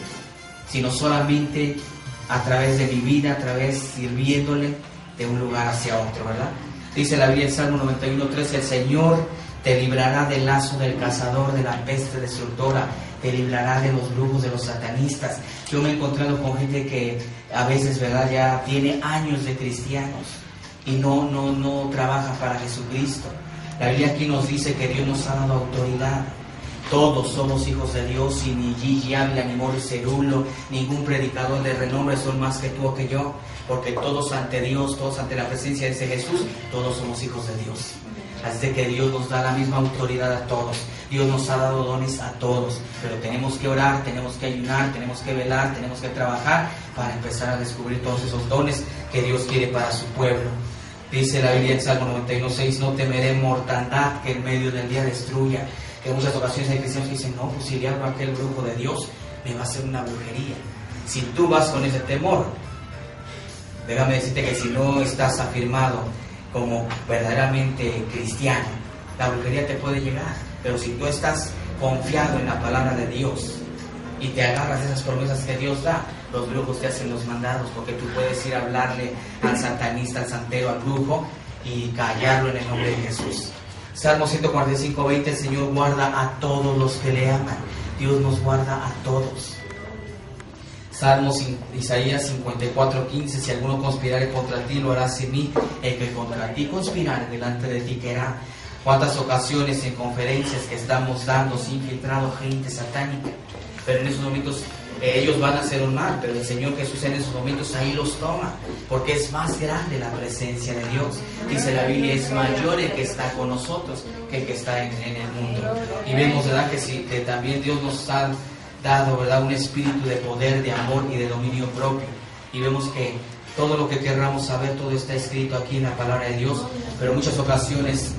sino solamente a través de mi vida, a través sirviéndole de un lugar hacia otro, ¿verdad? Dice la Biblia en Salmo 91:13, el Señor te librará del lazo del cazador, de la peste destructora, te librará de los brujos, de los satanistas. Yo me he encontrado con gente que a veces, ¿verdad?, ya tiene años de cristianos y no trabaja para Jesucristo. La Biblia aquí nos dice que Dios nos ha dado autoridad. Todos somos hijos de Dios y ni Gigi Ávila, ni Morris Cerulo, ningún predicador de renombre son más que tú o que yo, porque todos ante Dios, todos ante la presencia de ese Jesús, todos somos hijos de Dios. Así de que Dios nos da la misma autoridad a todos. Dios nos ha dado dones a todos, pero tenemos que orar, tenemos que ayunar, tenemos que velar, tenemos que trabajar para empezar a descubrir todos esos dones que Dios quiere para su pueblo. Dice la Biblia en Salmo 91:6, no temeré mortandad que en medio del día destruya. Que en muchas ocasiones hay cristianos que dicen, no, pues si le hablo a aquel brujo de Dios, me va a hacer una brujería. Si tú vas con ese temor, déjame decirte que si no estás afirmado como verdaderamente cristiano, la brujería te puede llegar. Pero si tú estás confiado en la palabra de Dios y te agarras de esas promesas que Dios da, los brujos te hacen los mandados, porque tú puedes ir a hablarle al satanista, al santero, al brujo y callarlo en el nombre de Jesús. Salmo 145:20, el Señor guarda a todos los que le aman. Dios nos guarda a todos. Salmos, Isaías 54:15, si alguno conspirare contra ti, lo hará sin mí. El que contra ti conspirare, delante de ti quedará. ¿Cuántas ocasiones en conferencias que estamos dando se ha infiltrado gente satánica? Pero en esos momentos ellos van a hacer un mal, pero el Señor Jesús en esos momentos ahí los toma, porque es más grande la presencia de Dios. Dice la Biblia, es mayor el que está con nosotros que el que está en el mundo. Y vemos, ¿verdad?, que también Dios nos ha dado, ¿verdad?, un espíritu de poder, de amor y de dominio propio. Y vemos que todo lo que querramos saber, todo está escrito aquí en la palabra de Dios, pero en muchas ocasiones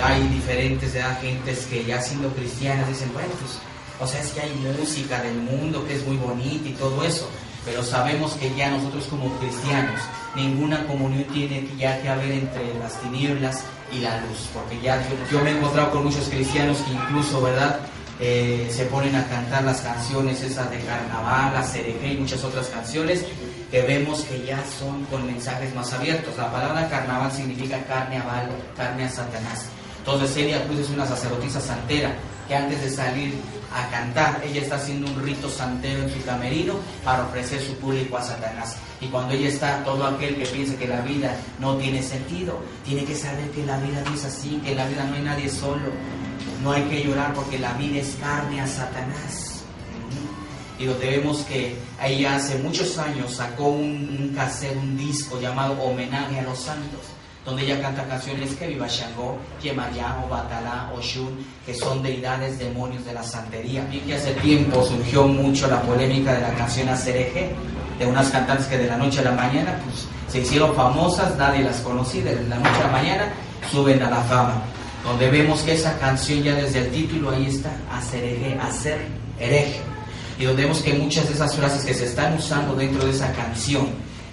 hay diferentes gentes que ya siendo cristianas dicen, bueno, pues, o sea, es que hay música del mundo que es muy bonita y todo eso, pero sabemos que ya nosotros como cristianos, ninguna comunión tiene ya que haber entre las tinieblas y la luz, porque ya yo me he encontrado con muchos cristianos que incluso, ¿verdad?, se ponen a cantar las canciones esas de carnaval, la cereje y muchas otras canciones que vemos que ya son con mensajes más abiertos. La palabra carnaval significa carne a Baal, carne a Satanás. Entonces Celia Cruz es una sacerdotisa santera que antes de salir a cantar, ella está haciendo un rito santero en su camerino para ofrecer su público a Satanás. Y cuando ella está, todo aquel que piensa que la vida no tiene sentido, tiene que saber que la vida no es así, que en la vida no hay nadie solo. No hay que llorar porque la vida es carne a Satanás. Y donde vemos que ella hace muchos años sacó un cassette, un disco llamado Homenaje a los Santos, donde ella canta canciones que viva Shango, Yemayá, Obatalá, Oshun, que son deidades, demonios de la santería. Bien que hace tiempo surgió mucho la polémica de la canción Asereje, de unas cantantes que de la noche a la mañana pues, se hicieron famosas, nadie las conocía, de la noche a la mañana suben a la fama. Donde vemos que esa canción ya desde el título ahí está, Asereje, hacer hereje. Y donde vemos que muchas de esas frases que se están usando dentro de esa canción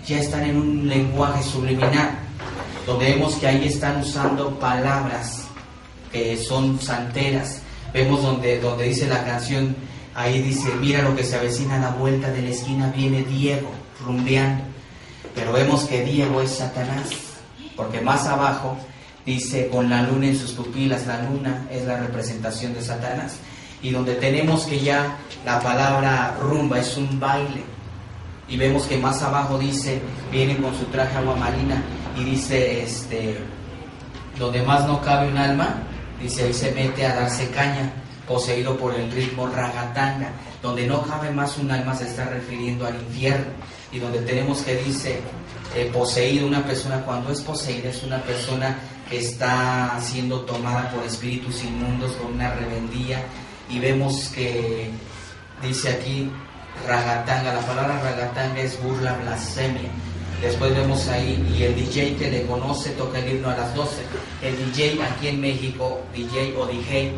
ya están en un lenguaje subliminal, donde vemos que ahí están usando palabras que son santeras. Vemos donde dice la canción, ahí dice, mira lo que se avecina a la vuelta de la esquina, viene Diego rumbeando. Pero vemos que Diego es Satanás, porque más abajo dice, con la luna en sus pupilas, la luna es la representación de Satanás. Y donde tenemos que ya la palabra rumba es un baile. Y vemos que más abajo dice, viene con su traje aguamarina y dice, donde más no cabe un alma, dice, ahí se mete a darse caña, poseído por el ritmo ragatanga. Donde no cabe más un alma se está refiriendo al infierno. Y donde tenemos que dice, poseído, una persona cuando es poseída es una persona que está siendo tomada por espíritus inmundos, con una rebeldía. Y vemos que dice aquí ragatanga, la palabra ragatanga es burla, blasfemia. Después vemos ahí, y el DJ que le conoce toca el himno a las 12. El DJ aquí en México, DJ o DJ,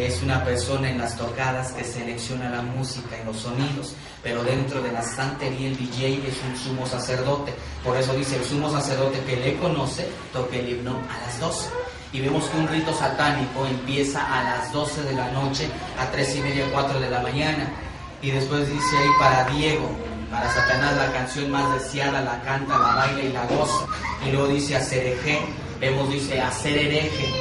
es una persona en las tocadas que selecciona la música y los sonidos, pero dentro de la santería el DJ es un sumo sacerdote. Por eso dice el sumo sacerdote que le conoce, toque el himno a las 12. Y vemos que un rito satánico empieza a las 12 de la noche, a 3:30, 4 de la mañana. Y después dice ahí para Diego, para Satanás la canción más deseada, la canta, la baila y la goza. Y luego dice hacer hereje, vemos dice hacer hereje.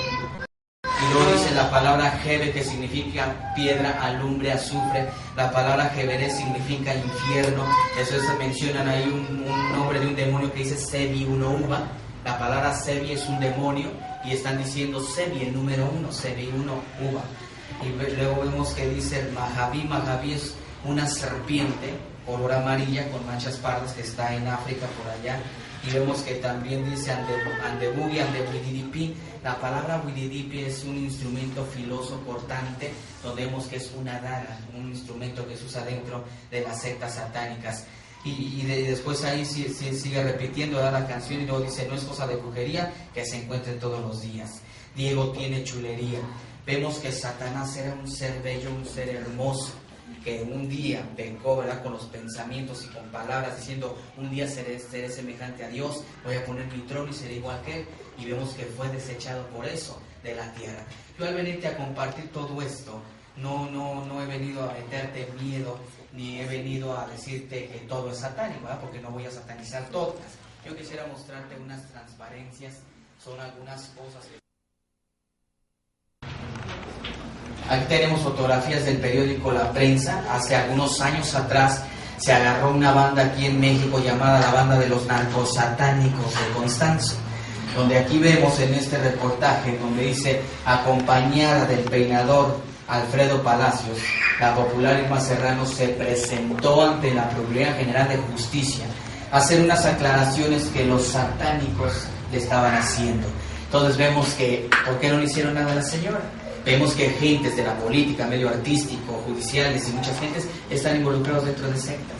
Y luego dice la palabra Jebe, que significa piedra, alumbre, azufre. La palabra Jeberé significa infierno. Eso se mencionan ahí un nombre de un demonio que dice Sebi, uno uva. La palabra Sebi es un demonio y están diciendo Sebi, el número 1, Sebi, uno uva. Y luego vemos que dice el Mahaví. Mahaví es una serpiente color amarilla con manchas pardas que está en África por allá. Y vemos que también dice Andebugi, Andebuididipi. La palabra Wididipi es un instrumento filoso cortante, donde vemos que es una daga, un instrumento que se usa dentro de las sectas satánicas. Y después ahí sigue repitiendo la canción y luego dice, no es cosa de brujería que se encuentre todos los días. Diego tiene chulería. Vemos que Satanás era un ser bello, un ser hermoso, que un día pecó, ¿verdad?, con los pensamientos y con palabras, diciendo, un día seré semejante a Dios, voy a poner mi trono y seré igual que Él. Y vemos que fue desechado por eso de la tierra. Yo al venirte a compartir todo esto, no he venido a meterte miedo, ni he venido a decirte que todo es satánico, ¿verdad?, porque no voy a satanizar todas. Yo quisiera mostrarte unas transparencias, son algunas cosas que... Aquí tenemos fotografías del periódico La Prensa. Hace algunos años atrás se agarró una banda aquí en México llamada la Banda de los Narcosatánicos de Constanzo, donde aquí vemos en este reportaje, donde dice, acompañada del peinador Alfredo Palacios, la popular Irma Serrano se presentó ante la Procuraduría General de Justicia a hacer unas aclaraciones que los satánicos le estaban haciendo. Entonces vemos que, ¿por qué no le hicieron nada a la señora? Vemos que gentes de la política, medio artístico, judiciales y muchas gentes están involucrados dentro de sectas.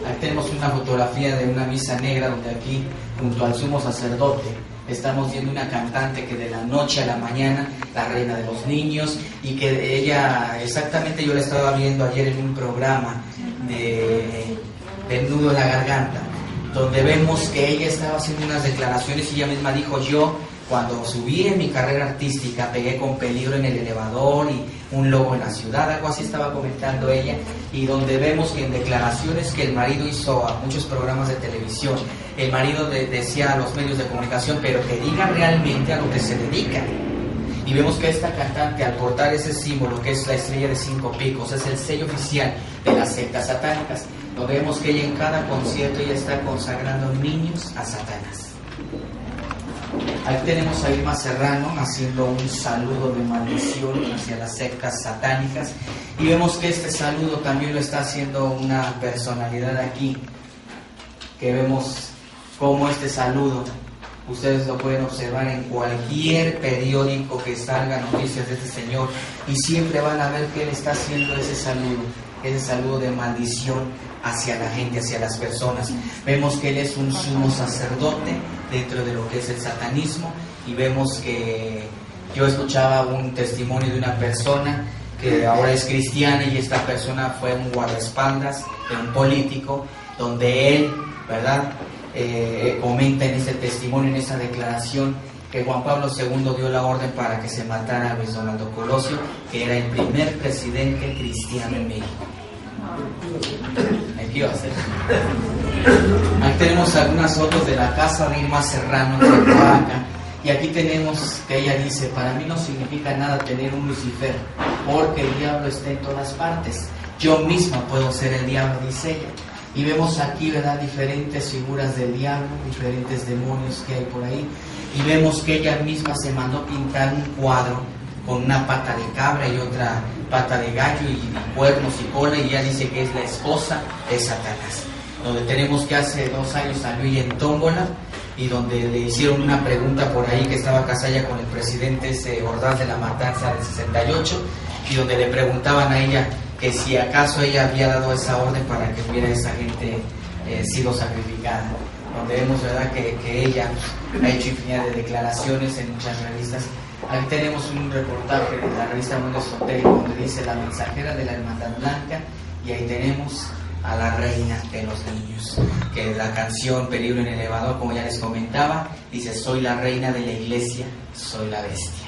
Aquí tenemos una fotografía de una misa negra donde aquí, junto al sumo sacerdote, estamos viendo una cantante que de la noche a la mañana, la reina de los niños, y que ella, exactamente yo la estaba viendo ayer en un programa de Nudo en la Garganta, donde vemos que ella estaba haciendo unas declaraciones y ella misma dijo, yo cuando subí en mi carrera artística pegué con peligro en el elevador y un lobo en la ciudad, algo así estaba comentando ella, y donde vemos que en declaraciones que el marido hizo a muchos programas de televisión, el marido decía a los medios de comunicación, pero que diga realmente a lo que se dedica. Y vemos que esta cantante, al portar ese símbolo que es la estrella de 5 picos, es el sello oficial de las sectas satánicas, donde vemos que ella en cada concierto ella está consagrando niños a Satanás. Aquí tenemos a Irma Serrano haciendo un saludo de maldición hacia las sectas satánicas, y vemos que este saludo también lo está haciendo una personalidad aquí, que vemos cómo este saludo, ustedes lo pueden observar en cualquier periódico que salga noticias de este señor, y siempre van a ver que él está haciendo ese saludo de maldición hacia la gente, hacia las personas. Vemos que él es un sumo sacerdote dentro de lo que es el satanismo, y vemos que yo escuchaba un testimonio de una persona que ahora es cristiana, y esta persona fue un guardaespaldas de un político, donde él, ¿verdad?, comenta en ese testimonio, en esa declaración, que Juan Pablo II dio la orden para que se matara a Luis Donaldo Colosio, que era el primer presidente cristiano en México. Aquí va a ser. Aquí tenemos algunas fotos de la casa de Irma Serrano de Oaxaca, y aquí tenemos que ella dice, para mí no significa nada tener un Lucifer, porque el diablo está en todas partes, yo misma puedo ser el diablo, dice ella. Y vemos aquí, ¿verdad?, diferentes figuras del diablo, diferentes demonios que hay por ahí, y vemos que ella misma se mandó pintar un cuadro con una pata de cabra y otra pata de gallo y cuernos y cola, y ella dice que es la esposa de Satanás. Donde tenemos que hace 2 años salió ella en tómbola, y donde le hicieron una pregunta por ahí, que estaba casada ya con el presidente Ordaz de la Matanza del 68, y donde le preguntaban a ella que si acaso ella había dado esa orden para que hubiera esa gente sido sacrificada. donde vemos, ¿verdad?, que ella ha hecho infinidad de declaraciones en muchas revistas. Aquí tenemos un reportaje de la revista Mundo Esotérico donde dice la mensajera de la Hermandad Blanca, y ahí tenemos a la reina de los niños, que la canción Peligro en el elevador, como ya les comentaba, dice: soy la reina de la iglesia, soy la bestia.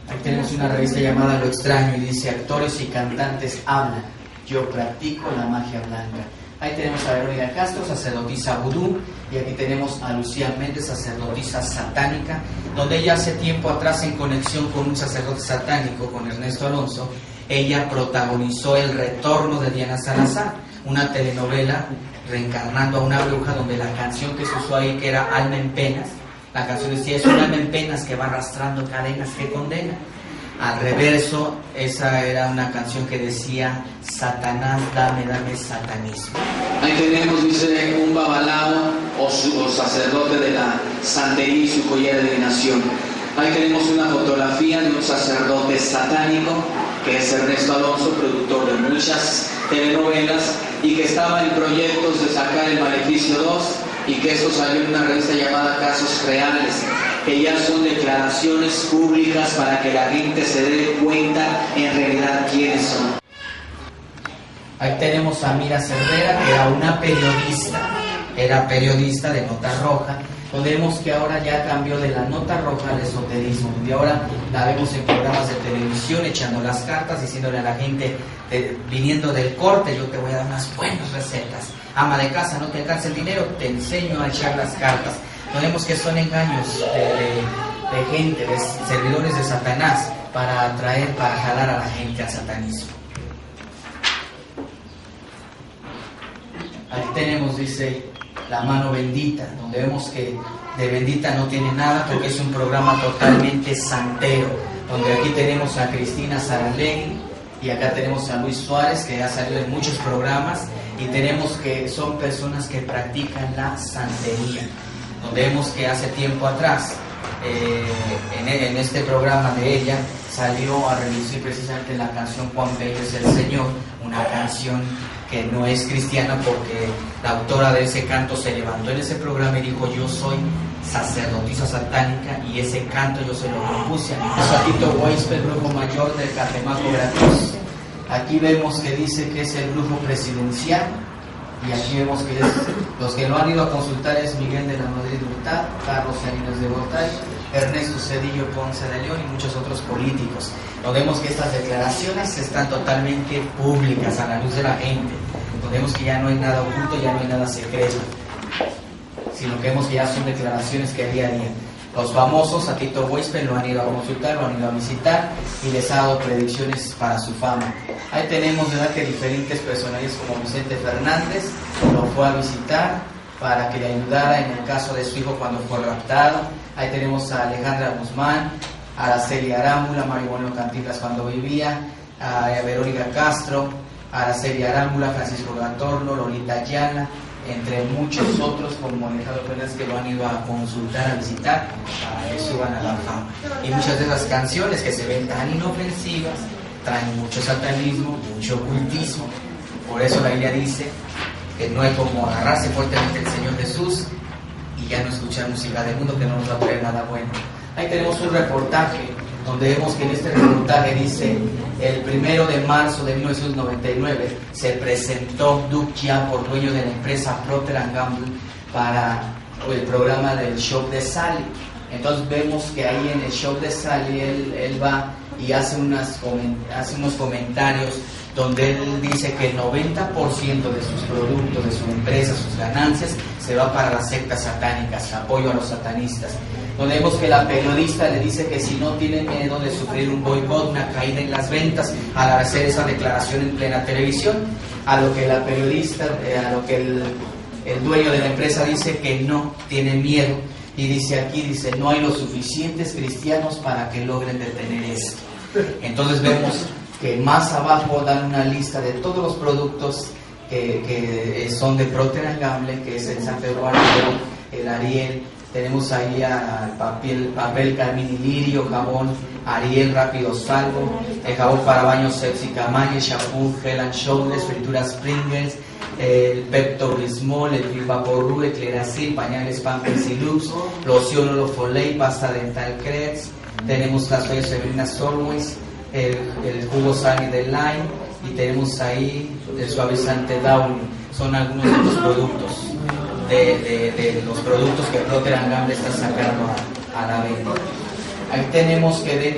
Aquí tenemos una revista llamada Lo Extraño y dice: actores y cantantes hablan, yo practico la magia blanca. Ahí tenemos a Verónica Castro, sacerdotisa vudú, y aquí tenemos a Lucía Méndez, sacerdotisa satánica, donde ella hace tiempo atrás, en conexión con un sacerdote satánico, con Ernesto Alonso, ella protagonizó El retorno de Diana Salazar, una telenovela reencarnando a una bruja, donde la canción que se usó ahí, que era Alma en Penas, la canción decía: es un alma en penas que va arrastrando cadenas que condena. Al reverso, esa era una canción que decía: Satanás, dame satanismo. Ahí tenemos, dice, un babalao o sacerdote de la santería y su joya de adivinación. Ahí tenemos una fotografía de un sacerdote satánico, que es Ernesto Alonso, productor de muchas telenovelas, y que estaba en proyectos de sacar El Maleficio 2, y que eso salió en una revista llamada Casos Reales, que ya son declaraciones públicas para que la gente se dé cuenta en realidad quiénes son. Ahí tenemos a Mira Cervera, que era periodista de Nota Roja, donde vemos que ahora ya cambió de la nota roja al esoterismo, donde ahora la vemos en programas de televisión echando las cartas, diciéndole a la gente, viniendo del corte: yo te voy a dar unas buenas recetas, ama de casa, no te alcanza el dinero, te enseño a echar las cartas. Vemos que son engaños de gente, de servidores de Satanás, para atraer, para jalar a la gente al satanismo. Ahí tenemos, dice, La Mano Bendita, donde vemos que de bendita no tiene nada, porque es un programa totalmente santero, donde aquí tenemos a Cristina Saralegui, y acá tenemos a Luis Suárez, que ha salido en muchos programas, y tenemos que son personas que practican la santería, donde vemos que hace tiempo atrás, en este programa de ella, salió a relucir precisamente la canción Juan Bello es el Señor, una canción que no es cristiana, porque la autora de ese canto se levantó en ese programa y dijo: yo soy sacerdotisa satánica, y ese canto yo se lo compuse a Tito Weispe, el brujo mayor del Catemaco, Veracruz. Aquí vemos que dice que es el brujo presidencial, y aquí vemos que los que lo han ido a consultar es Miguel de la Madrid Hurtado, Carlos Salinas de Gortari, Ernesto Cedillo Ponce de León y muchos otros políticos. Vemos que estas declaraciones están totalmente públicas, a la luz de la gente. Vemos que ya no hay nada oculto, ya no hay nada secreto, sino que vemos que ya son declaraciones que día a día. Los famosos, a Tito Weispe, lo han ido a consultar, lo han ido a visitar, y les ha dado predicciones para su fama. Ahí tenemos, ¿verdad?, que diferentes personajes como Vicente Fernández lo fue a visitar para que le ayudara en el caso de su hijo cuando fue raptado. Ahí tenemos a Alejandra Guzmán, a Araceli Arámbula, Mario Bueno Cantinflas cuando vivía, a Verónica Castro, a Araceli Arámbula, Francisco Gatorno, Lolita Ayala, entre muchos otros como Alejandro Fernández, que lo han ido a consultar, a visitar, para que suban a la fama. Y muchas de esas canciones que se ven tan inofensivas traen mucho satanismo, mucho ocultismo. Por eso la Biblia dice que no hay como agarrarse fuertemente al Señor Jesús y ya no escuchar música del mundo, que no nos va a traer nada bueno. Ahí tenemos un reportaje donde vemos que en este reportaje dice: el 1 de marzo de 1999 se presentó Duke Yapor, dueño de la empresa Procter & Gamble, para el programa del show de Sally. Entonces vemos que ahí en el show de Sally él va y hace unos comentarios donde él dice que el 90% de sus productos, de su empresa, sus ganancias, se va para las sectas satánicas, apoyo a los satanistas. Donde vemos que la periodista le dice que si no tiene miedo de sufrir un boicot, una caída en las ventas, al hacer esa declaración en plena televisión, a lo que la periodista, el dueño de la empresa dice que no tiene miedo, y dice aquí, dice: no hay los suficientes cristianos para que logren detener esto. Entonces vemos que más abajo dan una lista de todos los productos que son de Procter & Gamble, que es el San Pedro Ariel, el Ariel. Tenemos ahí al papel carmín y lirio, jabón Ariel Rápido Salvo, el jabón para baños Sepsi Camalle, shampoo Head and Shoulders, frituras Pringles, el Pepto-Bismol, el Vivaporru, el Cleracil, pañales Pampers y Lux, loción Olofoley, pasta dental Kretz, tenemos las toallas femeninas Solways, el jugo Sunny de Lime y tenemos ahí el suavizante Downy. Son algunos de los productos de los productos que Procter & Gamble está sacando a la venta. Ahí tenemos que